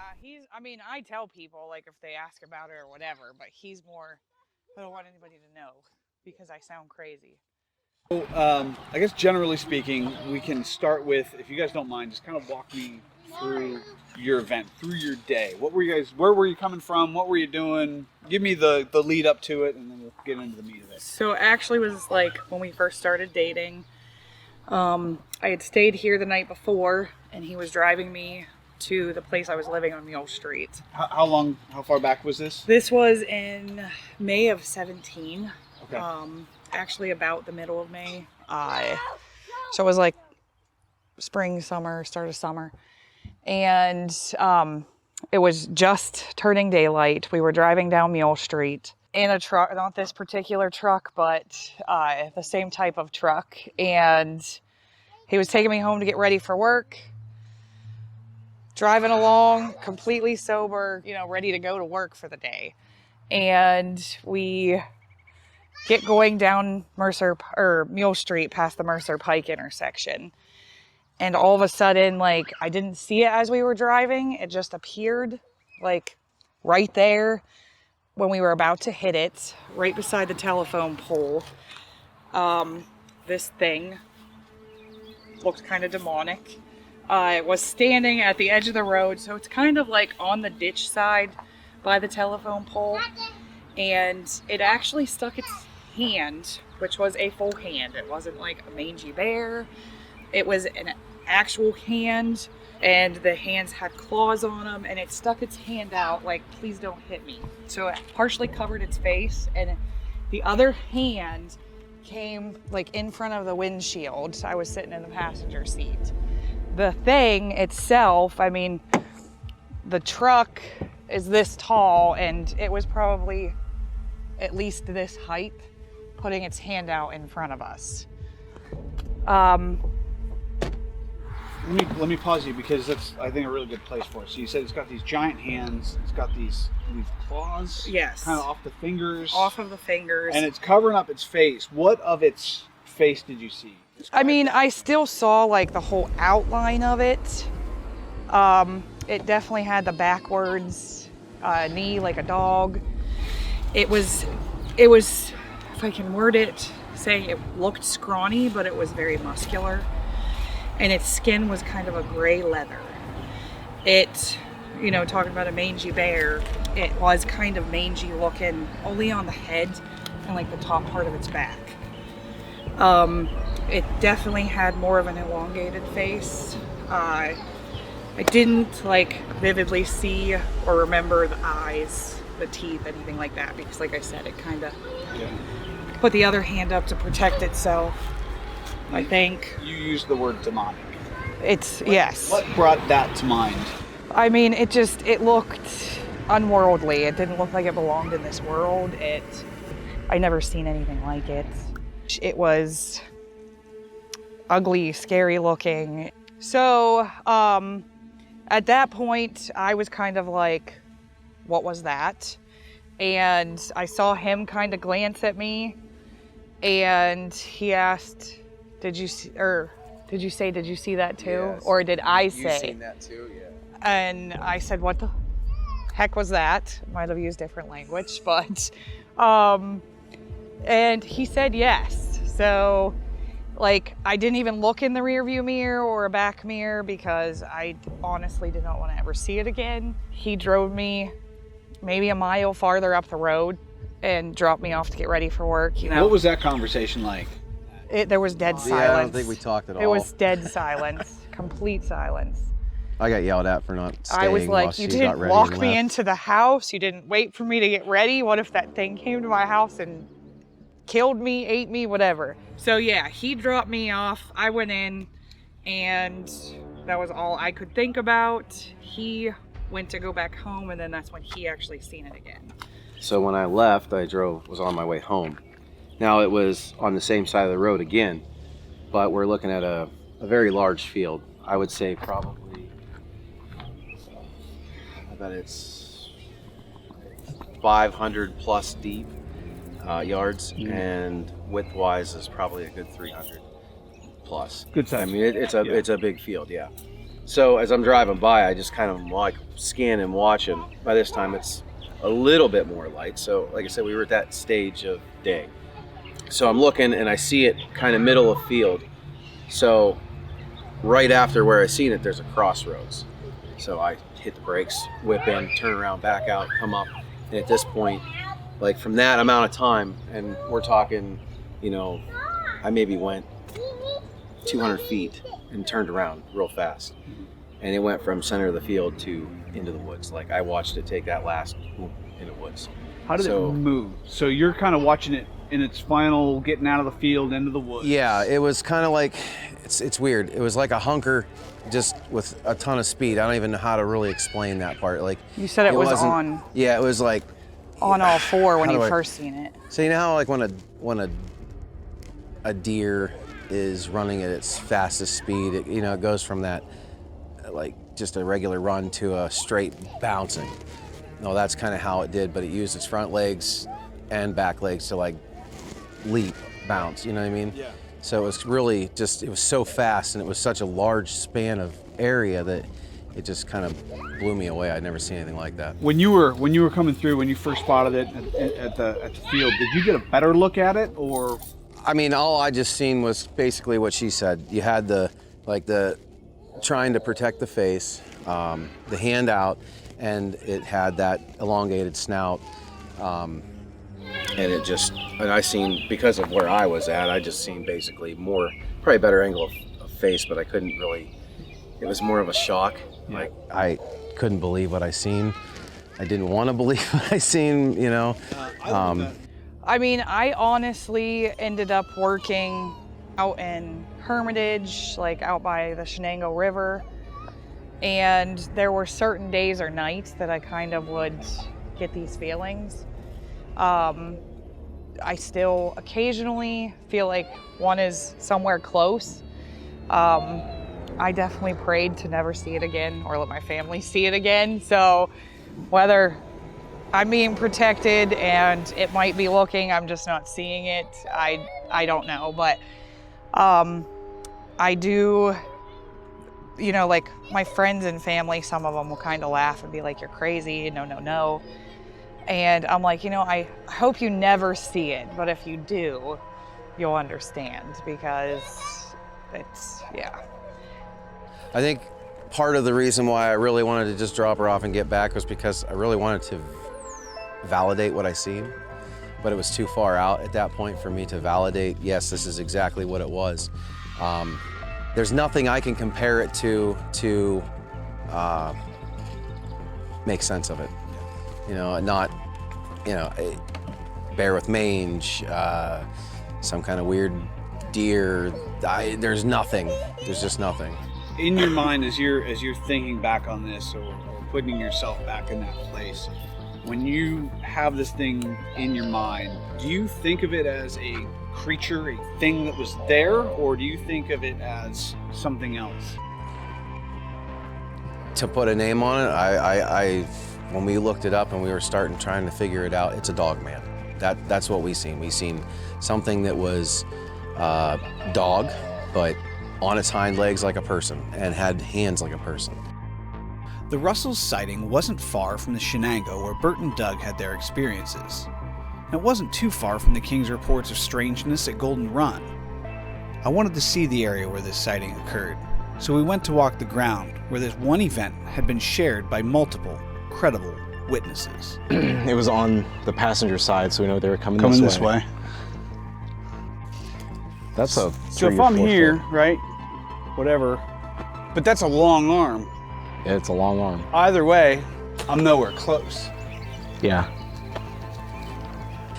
S1: I mean, I tell people, like, if they ask about it or whatever, but he's more, I don't want anybody to know because I sound crazy.
S10: So, I guess generally speaking, we can start with, if you guys don't mind, just kind of walk me through your event, through your day. What were you guys, where were you coming from? What were you doing? Give me the lead up to it, and then we'll get into the meat of it.
S1: So actually it was like when we first started dating, I had stayed here the night before and he was driving me to the place I was living on Mule Street.
S10: How far back was this?
S1: This was in May of 17.
S10: Okay.
S1: Actually about the middle of May. So it was like spring, summer, start of summer. And it was just turning daylight. We were driving down Mule Street in a truck, not this particular truck, but the same type of truck. And he was taking me home to get ready for work. Driving along, completely sober, ready to go to work for the day. And we get going down Mule Street past the Mercer Pike intersection. And all of a sudden, like, I didn't see it as we were driving. It just appeared, like, right there when we were about to hit it, right beside the telephone pole. This thing looked kind of demonic. It was standing at the edge of the road, so it's kind of like on the ditch side by the telephone pole. And it actually stuck its hand, which was a full hand. It wasn't like a mangy bear. It was an actual hand, and the hands had claws on them, and it stuck its hand out like, please don't hit me. So it partially covered its face, and the other hand came like in front of the windshield. I was sitting in the passenger seat. The thing itself, I mean, the truck is this tall, and it was probably at least this height, putting its hand out in front of us.
S10: Let me pause you because that's, I think, a really good place for it. So you said it's got these giant hands, it's got these claws,
S1: yes,
S10: kind of off the fingers,
S1: and it's
S10: covering up its face. What of its face did you see?
S1: I mean, I still saw like the whole outline of it. It definitely had the backwards knee like a dog. It was, if I can word it, saying it looked scrawny, but it was very muscular. And its skin was kind of a gray leather. It, you know, talking about a mangy bear, it was kind of mangy looking, only on the head and like the top part of its back. It definitely had more of an elongated face. I didn't like vividly see or remember the eyes, the teeth, anything like that, because like I said, it kind of put the other hand up to protect itself, I think.
S10: You used the word demonic.
S1: Yes.
S10: What brought that to mind?
S1: I mean, it looked unworldly. It didn't look like it belonged in this world. I never seen anything like it. It was ugly, scary looking. So, at that point, I was kind of like, what was that? And I saw him kind of glance at me, and he asked, did you see that too?
S11: Yes.
S1: Or did I say?
S11: You seen that too, yeah.
S1: And I said, what the heck was that? Might have used different language, but, and he said yes. So, like, I didn't even look in the rearview mirror or a back mirror because I honestly did not want to ever see it again. He drove me maybe a mile farther up the road and dropped me off to get ready for work, you know.
S10: What was that conversation like?
S1: There was dead silence.
S11: Yeah, I don't think we talked at all.
S1: It was dead silence, complete silence.
S11: I got yelled at for not staying.
S1: I was
S11: while
S1: like,
S11: she
S1: you
S11: got
S1: didn't
S11: ready
S1: walk
S11: and
S1: me
S11: left."
S1: into the house. You didn't wait for me to get ready. What if that thing came to my house and killed me, ate me, whatever? So yeah, he dropped me off. I went in, and that was all I could think about. He went to go back home, and then that's when he actually seen it again.
S11: So when I left, was on my way home. Now it was on the same side of the road again, but we're looking at a very large field. I would say probably, I bet it's 500 plus deep yards, and width-wise is probably a good 300 plus.
S10: Good size.
S11: I mean, it's a big field, yeah. So as I'm driving by, I just kind of like scan and watch him. By this time, it's a little bit more light. So like I said, we were at that stage of day. So I'm looking and I see it kind of middle of field. So right after where I seen it, there's a crossroads. So I hit the brakes, whip in, turn around, back out, come up. And at this point, like from that amount of time, and we're talking, you know, I maybe went 200 feet and turned around real fast. And it went from center of the field to into the woods. Like I watched it take that last whoop in the woods.
S10: How did it move? So you're kind of watching it in its final getting out of the field into the woods.
S11: Yeah, it was kind of like, it's weird. It was like a hunker just with a ton of speed. I don't even know how to really explain that part. Like
S1: You said it was
S11: wasn't-
S1: on.
S11: Yeah, it was like
S1: On all four when
S11: How
S1: you
S11: do I-
S1: first seen it.
S11: So you know how like when a deer is running at its fastest speed, it goes from that like just a regular run to a straight bouncing. No, that's kind of how it did, but it used its front legs and back legs to like leap, bounce, you know what I mean?
S10: Yeah.
S11: So it was really just, it was so fast and it was such a large span of area that it just kind of blew me away. I'd never seen anything like that.
S10: When you were coming through, when you first spotted it at the field, did you get a better look at it, or?
S11: I mean, all I just seen was basically what she said. You had the trying to protect the face, the hand out, and it had that elongated snout. And I seen, because of where I was at, I just seen basically probably a better angle of face, but I couldn't really, it was more of a shock. Yeah. Like I couldn't believe what I seen. I didn't want to believe what I seen, you know.
S1: I mean, I honestly ended up working out in Hermitage, like out by the Shenango River. And there were certain days or nights that I kind of would get these feelings. I still occasionally feel like one is somewhere close. I definitely prayed to never see it again or let my family see it again. So whether I'm being protected and it might be looking, I'm just not seeing it, I don't know. But I do, you know, like my friends and family, some of them will kind of laugh and be like, you're crazy, no, no, no. And I'm like, you know, I hope you never see it, but if you do, you'll understand, because it's, yeah.
S16: I think part of the reason why I really wanted to just drop her off and get back was because I really wanted to validate what I seen, but it was too far out at that point for me to validate, yes, this is exactly what it was. There's nothing I can compare it to make sense of it. You know, not, you know, a bear with mange, some kind of weird deer. There's nothing. There's just nothing.
S10: In your mind, as you're thinking back on this, or putting yourself back in that place, when you have this thing in your mind, do you think of it as a creature, a thing that was there, or do you think of it as something else?
S16: To put a name on it, when we looked it up and we were trying to figure it out, it's a Dogman. That's what we seen. We seen something that was dog, but on its hind legs like a person and had hands like a person.
S10: The Russells' sighting wasn't far from the Shenango where Bert and Doug had their experiences. And it wasn't too far from the King's reports of strangeness at Golden Run. I wanted to see the area where this sighting occurred, so we went to walk the ground where this one event had been shared by multiple credible witnesses.
S6: It was on the passenger side, so we know they were coming
S10: this way.
S6: That's a
S10: So if I'm here, right, whatever, but that's a long arm.
S6: Yeah, it's a long arm.
S10: Either way, I'm nowhere close.
S6: Yeah.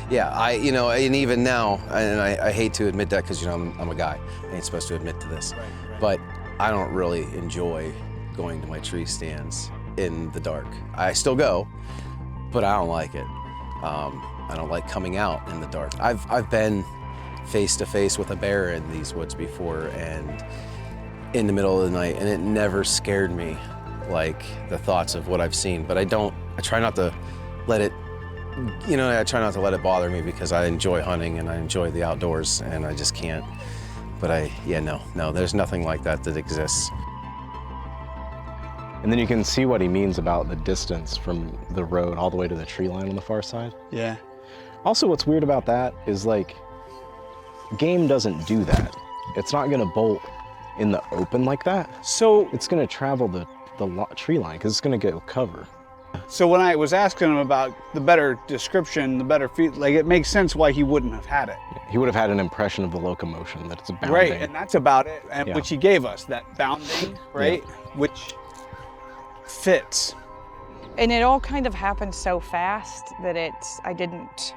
S16: Yeah, you know, and even now, and I hate to admit that because, you know, I'm a guy. I ain't supposed to admit to this. Right. But I don't really enjoy going to my tree stands in the dark. I still go, but I don't like it. I don't like coming out in the dark. I've been face to face with a bear in these woods before and in the middle of the night, and it never scared me like the thoughts of what I've seen. But I try not to let it, you know, I try not to let it bother me because I enjoy hunting and I enjoy the outdoors, and I just can't. But no, there's nothing like that exists.
S6: And then you can see what he means about the distance from the road all the way to the tree line on the far side.
S10: Yeah.
S6: Also, what's weird about that is, like, game doesn't do that. It's not gonna bolt in the open like that.
S10: So
S6: it's gonna travel the tree line because it's gonna get cover.
S10: So when I was asking him about the better description, the better feel, like, it makes sense why he wouldn't have had it.
S6: He would have had an impression of the locomotion, that it's a bounding.
S10: Right, and that's about it, and
S6: Yeah.
S10: which he gave us, that bounding, right, which fits.
S1: And it all kind of happened so fast that I didn't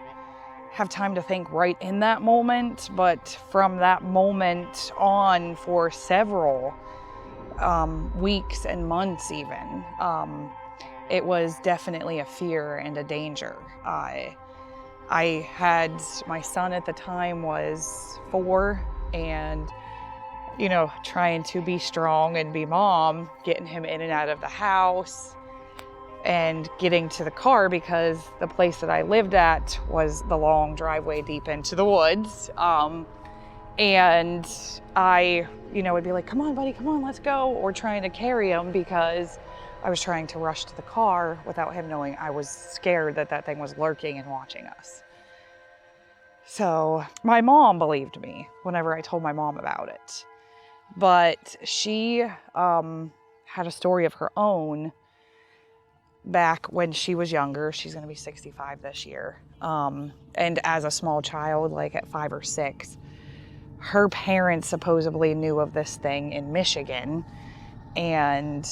S1: have time to think right in that moment, but from that moment on for several weeks and months even, it was definitely a fear and a danger. I had, my son at the time was 4, and, you know, trying to be strong and be mom, getting him in and out of the house and getting to the car, because the place that I lived at was the long driveway deep into the woods. And I, you know, would be like, come on, buddy, come on, let's go. Or trying to carry him because I was trying to rush to the car without him knowing I was scared that that thing was lurking and watching us. So my mom believed me whenever I told my mom about it. But she had a story of her own back when she was younger. She's gonna be 65 this year. And as a small child, like at 5 or 6, her parents supposedly knew of this thing in Michigan. And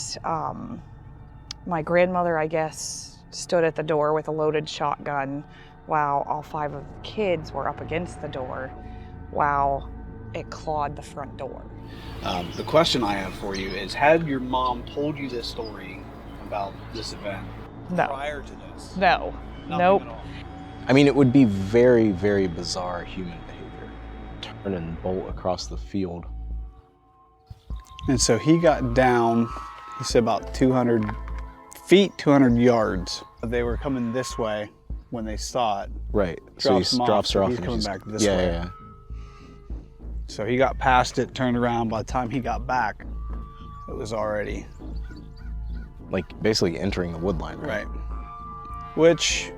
S1: my grandmother, I guess, stood at the door with a loaded shotgun while all 5 of the kids were up against the door while it clawed the front door.
S10: The question I have for you is, had your mom told you this story about this event prior to this?
S1: No.
S10: Nothing
S1: Nope.
S10: at all.
S6: I mean, it would be very, very bizarre human behavior. Turn and bolt across the field.
S10: And so he got down, he said about 200 feet, 200 yards. They were coming this way when they saw it.
S6: Right. So he drops her off
S10: He's
S6: and
S10: coming
S6: she's
S10: back this
S6: yeah,
S10: way.
S6: Yeah, yeah.
S4: So he got past it, turned around. By the time he got back, it was already...
S5: Like, basically entering the woodline, right?
S4: Which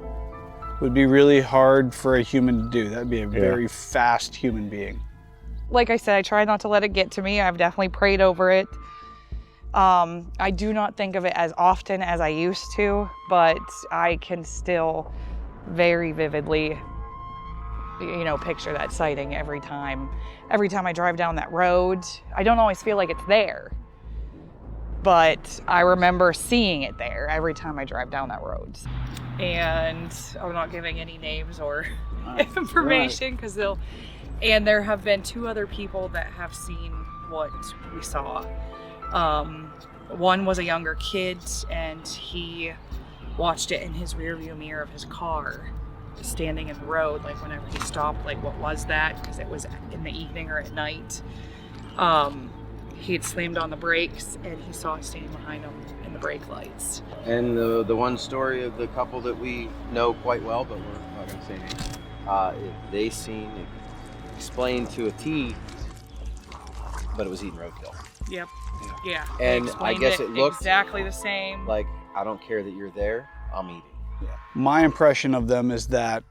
S4: would be really hard for a human to do. That'd be a very fast human being.
S1: Like I said, I try not to let it get to me. I've definitely prayed over it. I do not think of it as often as I used to, but I can still very vividly, you know, picture that sighting every time. Every time I drive down that road, I don't always feel like it's there, but I remember seeing it there every time I drive down that road. And I'm not giving any names or information because they'll, and there have been 2 other people that have seen what we saw. One was a younger kid, and he watched it in his rearview mirror of his car, standing in the road, like whenever he stopped, like what was that? Because it was in the evening or at night. He had slammed on the brakes, and he saw it standing behind him in the brake lights.
S16: And the one story of the couple that we know quite well, but we're not going to say names, they seen it explained to a T, but it was eating roadkill.
S1: Yep. Yeah.
S16: And I guess it looked
S1: exactly the same.
S16: Like, I don't care that you're there, I'm eating. Yeah.
S4: My impression of them is that,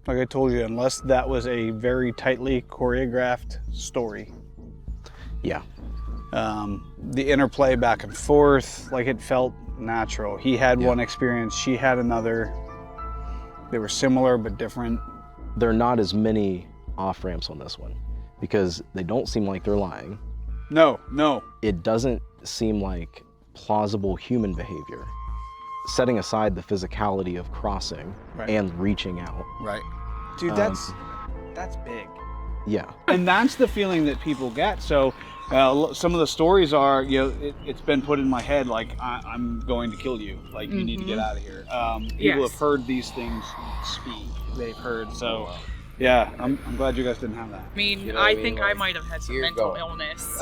S4: like I told you, unless that was a very tightly choreographed story.
S5: Yeah.
S4: The interplay back and forth, like it felt natural. He had one experience, she had another. They were similar but different.
S5: There are not as many off-ramps on this one because they don't seem like they're lying.
S4: No.
S5: It doesn't seem like plausible human behavior, setting aside the physicality of crossing and reaching out.
S4: Right. Dude, that's big.
S5: Yeah.
S4: And that's the feeling that people get. So some of the stories are, you know, it's been put in my head, like, I'm going to kill you. Like, you need to get out of here. People have heard these things speak. They've heard. So, yeah, I'm glad you guys didn't have that.
S1: I mean,
S4: You know
S1: I
S4: what I
S1: think
S4: mean?
S1: I
S4: Like,
S1: might have had some
S4: you're
S1: mental
S4: going.
S1: illness,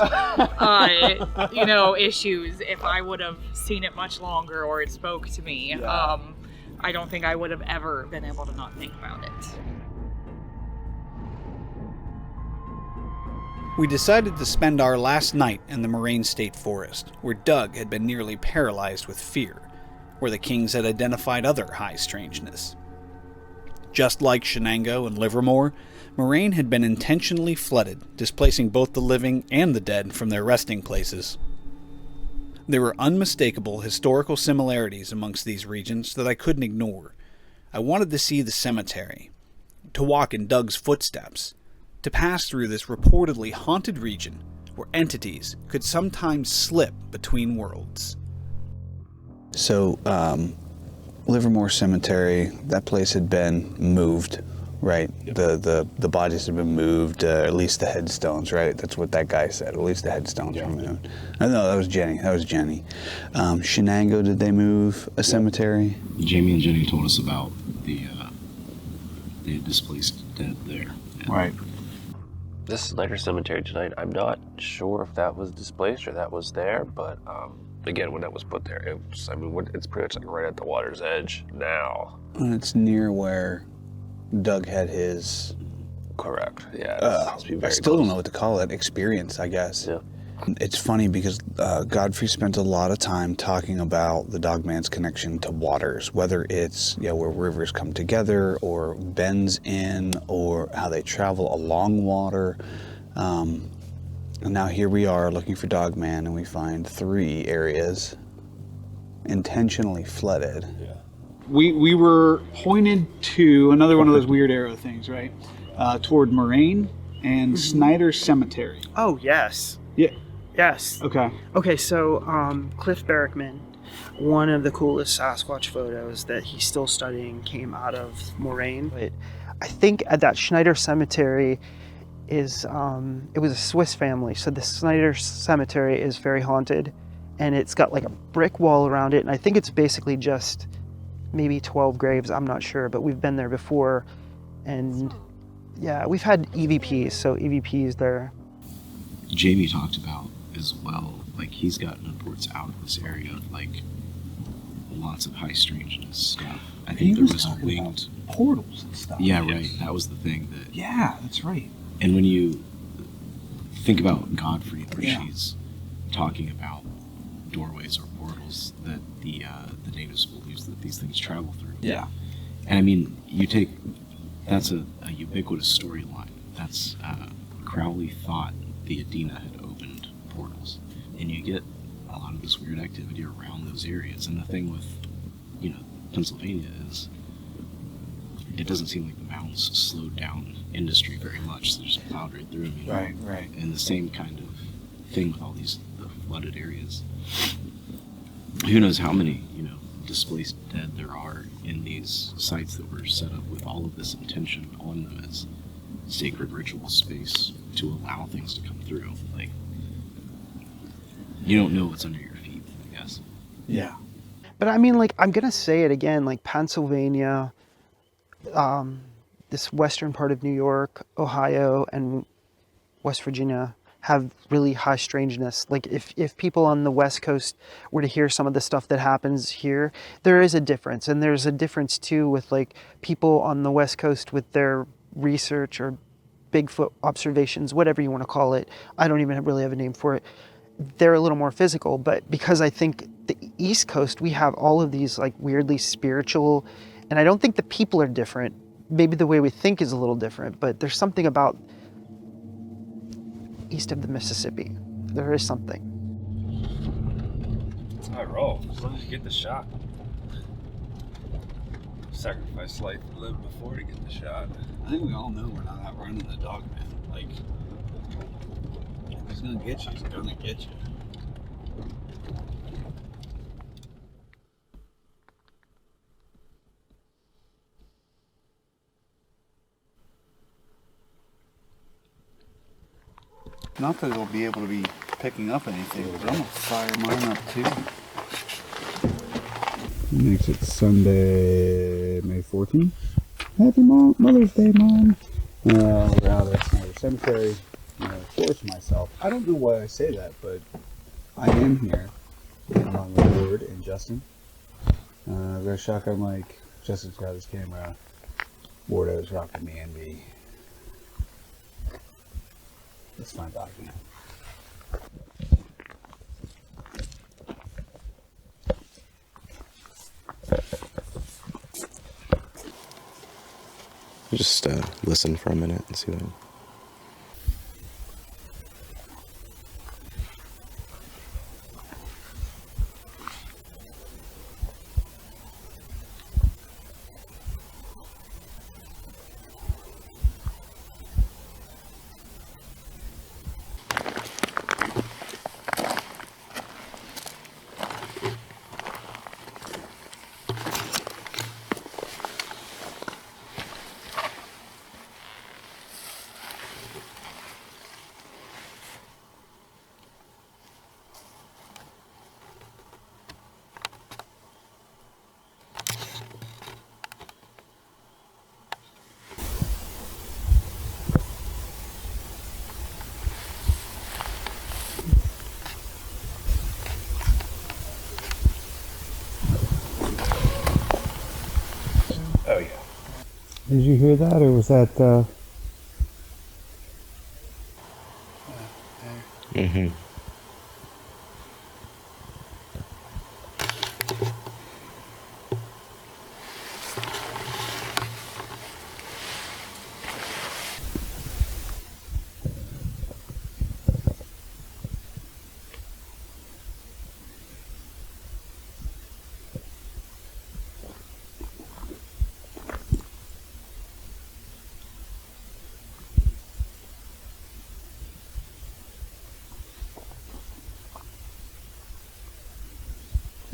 S1: you know, issues if I would have seen it much longer or it spoke to me.
S4: Yeah.
S1: I don't think I would have ever been able to not think about it.
S10: We decided to spend our last night in the Moraine State Forest, where Doug had been nearly paralyzed with fear, where the Kings had identified other high strangeness. Just like Shenango and Livermore, Moraine had been intentionally flooded, displacing both the living and the dead from their resting places. There were unmistakable historical similarities amongst these regions that I couldn't ignore. I wanted to see the cemetery, to walk in Doug's footsteps, to pass through this reportedly haunted region where entities could sometimes slip between worlds.
S4: So, Livermore Cemetery, that place had been moved, right? The bodies had been moved, at least the headstones, right? That's what that guy said, at least the headstones were moved. No, that was Jenny. Shenango, did they move a cemetery?
S6: Jamie and Jenny told us about they had displaced dead there.
S4: Right.
S17: This Snyder Cemetery tonight, I'm not sure if that was displaced or that was there, but again, when that was put there, it's pretty much like right at the water's edge now.
S4: And it's near where Doug had his...
S17: Correct, yeah.
S4: I still don't know what to call it, experience, I guess.
S17: Yeah.
S4: It's funny because Godfrey spent a lot of time talking about the Dogman's connection to waters, whether it's where rivers come together or bends in or how they travel along water. And now here we are looking for Dogman and we find 3 areas intentionally flooded.
S10: Yeah.
S4: We were pointed to another one of those weird arrow things, right? Toward Moraine and Snyder Cemetery.
S18: Oh, yes.
S4: Yeah.
S18: Yes.
S4: Okay.
S18: Okay, so Cliff Barrickman, one of the coolest Sasquatch photos that he's still studying came out of Moraine.
S3: But I think at that Schneider Cemetery is, it was a Swiss family, so the Schneider Cemetery is very haunted, and it's got like a brick wall around it, and I think it's basically just maybe 12 graves, I'm not sure, but we've been there before, and yeah, we've had EVPs, so EVPs there.
S6: Jamie talked about as well, like he's gotten reports out of this area, like lots of high strangeness stuff. I think there was a winged
S4: portals and stuff.
S6: Yeah, right. That was the thing that.
S4: Yeah, that's right.
S6: And when you think about Godfrey, where she's talking about doorways or portals that the natives believes that these things travel through.
S4: Yeah.
S6: And I mean, that's a ubiquitous storyline. That's Crowley thought the Adena had opened portals, and you get a lot of this weird activity around those areas. And the thing with, Pennsylvania is it doesn't seem like the mountains slowed down industry very much. So they just plowed right through them.
S4: Right.
S6: And the same kind of thing with all the flooded areas. Who knows how many, displaced dead there are in these sites that were set up with all of this intention on them as sacred ritual space to allow things to come through. Like, you don't know what's under your feet, I guess.
S4: Yeah.
S3: But I mean, like, I'm going to say it again, like Pennsylvania, this western part of New York, Ohio, and West Virginia have really high strangeness. Like if people on the West Coast were to hear some of the stuff that happens here, there is a difference. And there's a difference too with like people on the West Coast with their research or Bigfoot observations, whatever you want to call it. I don't even really have a name for it. They're a little more physical, but because I think the East Coast, we have all of these like weirdly spiritual, and I don't think the people are different. Maybe the way we think is a little different, but there's something about east of the Mississippi. There is something.
S19: That's how I roll. As long as you get the shot. Sacrifice life and live before to get the shot.
S4: I think we all know we're not outrunning the Dogman. Like, if he's gonna get you, he's gonna get you. Not that it'll be able to be picking up anything, but I'm gonna fire mine up too.
S20: Makes it Sunday, May 14th. Happy Mother's Day, Mom. We're out at Snyder Cemetery. Force myself. I don't know why I say that, but I am here along with Ward and Justin. I've got a shotgun mic. Justin's got his camera. Ward is rocking the NB. Let's find Dogman.
S11: Just listen for a minute and see what.
S19: Oh yeah.
S20: Did you hear that, or was that?
S11: Mm-hmm.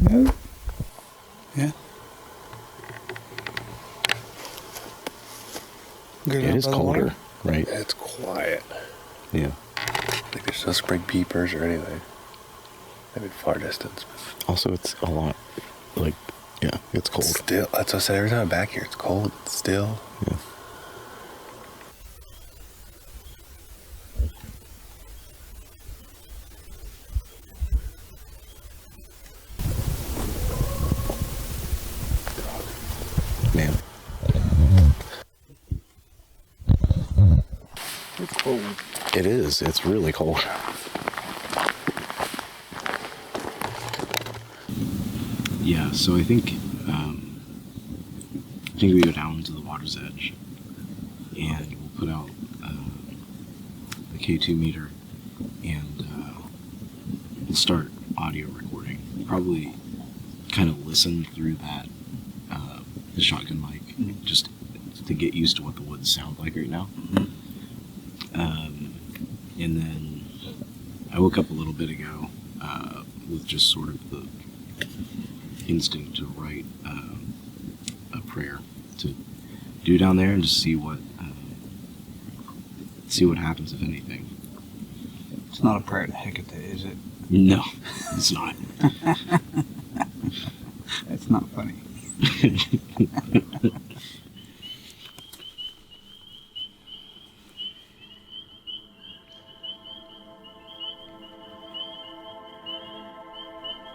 S20: No.
S4: Yeah.
S11: It is colder, right?
S19: It's quiet.
S11: Yeah.
S19: Like there's no spring peepers or anything. Maybe far distance.
S11: Also, it's a lot. Like, yeah, it's cold.
S19: Still, that's what I say. Every time I'm back here, it's cold. It's still.
S11: Yeah. Man.
S3: It's
S5: It is. It's really cold.
S6: Yeah, so I think we go down to the water's edge, and we'll put out the K2 meter, and we'll start audio recording. Probably kind of listen through that the shotgun mic, just to get used to what the woods sound like right now. And then I woke up a little bit ago with just sort of the instinct to write a prayer to do down there and just see what happens, if anything.
S4: It's not a prayer to 𝚃𝚞𝚗𝚎𝚍, is it?
S6: No, it's not.
S4: It's not funny.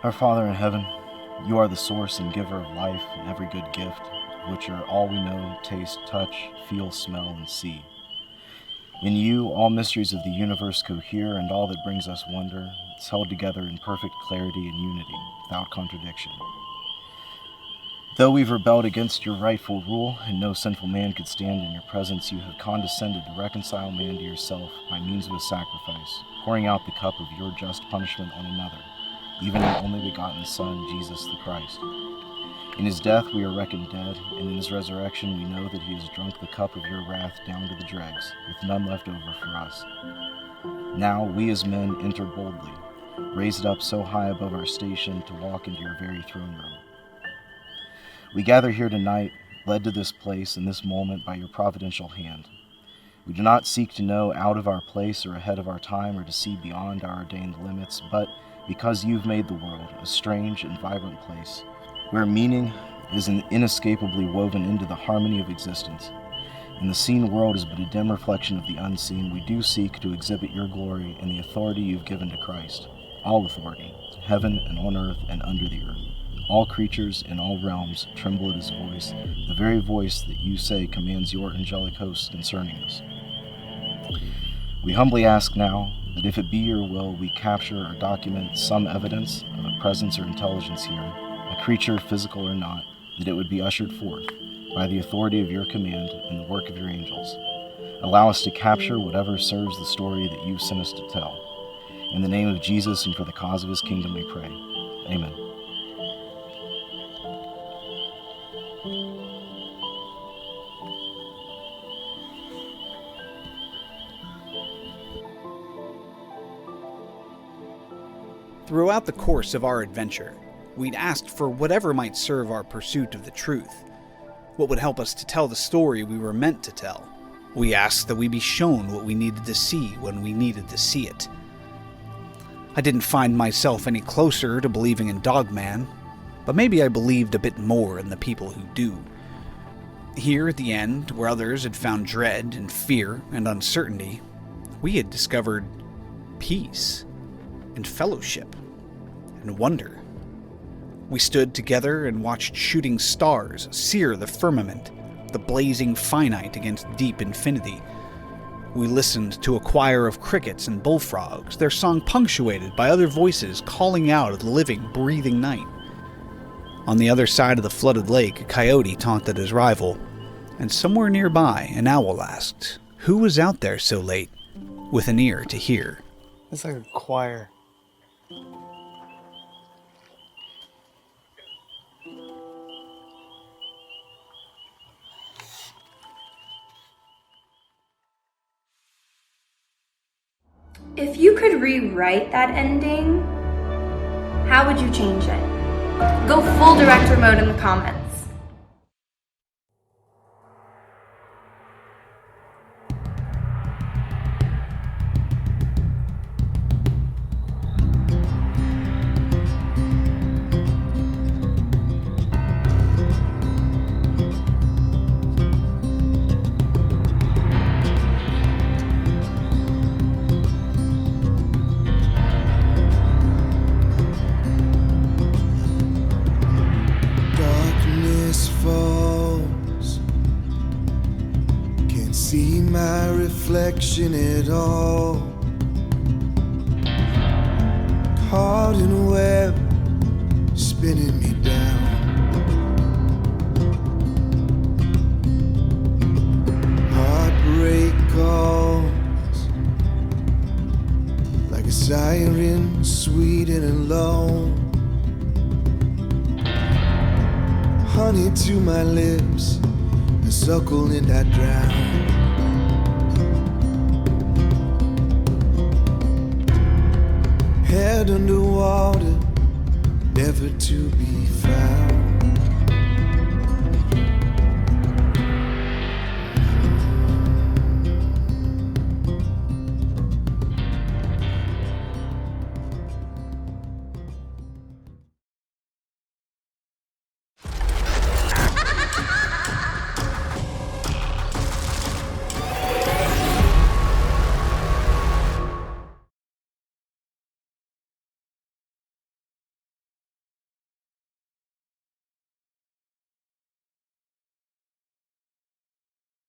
S11: Our Father in heaven, you are the source and giver of life and every good gift, which are all we know, taste, touch, feel, smell, and see. In you, all mysteries of the universe cohere, and all that brings us wonder is held together in perfect clarity and unity, without contradiction. Though we've rebelled against your rightful rule, and no sinful man could stand in your presence, you have condescended to reconcile man to yourself by means of a sacrifice, pouring out the cup of your just punishment on another, even your only begotten Son, Jesus the Christ. In his death we are reckoned dead, and in his resurrection we know that he has drunk the cup of your wrath down to the dregs, with none left over for us. Now we as men enter boldly, raised up so high above our station to walk into your very throne room. We gather here tonight, led to this place in this moment by your providential hand. We do not seek to know out of our place or ahead of our time or to see beyond our ordained limits, but because you've made the world a strange and vibrant place, where meaning is inescapably woven into the harmony of existence, and the seen world is but a dim reflection of the unseen, we do seek to exhibit your glory and the authority you've given to Christ, all authority, heaven and on earth and under the earth. All creatures in all realms tremble at his voice, the very voice that you say commands your angelic hosts concerning us. We humbly ask now that if it be your will, we capture or document some evidence of a presence or intelligence here, a creature, physical or not, that it would be ushered forth by the authority of your command and the work of your angels. Allow us to capture whatever serves the story that you sent us to tell. In the name of Jesus and for the cause of his kingdom we pray. Amen.
S10: Throughout the course of our adventure, we'd asked for whatever might serve our pursuit of the truth, what would help us to tell the story we were meant to tell. We asked that we be shown what we needed to see when we needed to see it. I didn't find myself any closer to believing in Dogman, but maybe I believed a bit more in the people who do. Here at the end, where others had found dread and fear and uncertainty, we had discovered peace and fellowship and wonder. We stood together and watched shooting stars sear the firmament, the blazing finite against deep infinity. We listened to a choir of crickets and bullfrogs, their song punctuated by other voices calling out of the living, breathing night. On the other side of the flooded lake, a coyote taunted his rival, and somewhere nearby an owl asked, who was out there so late, with an ear to hear?
S4: It's like a choir.
S2: If you could rewrite that ending, how would you change it? Go full director mode in the comments.
S21: my reflection at all. Caught in a web, spinning me down. Heartbreak calls like a siren, sweet and alone. Honey to my lips, a suckle and I drown. Head underwater, never to be found.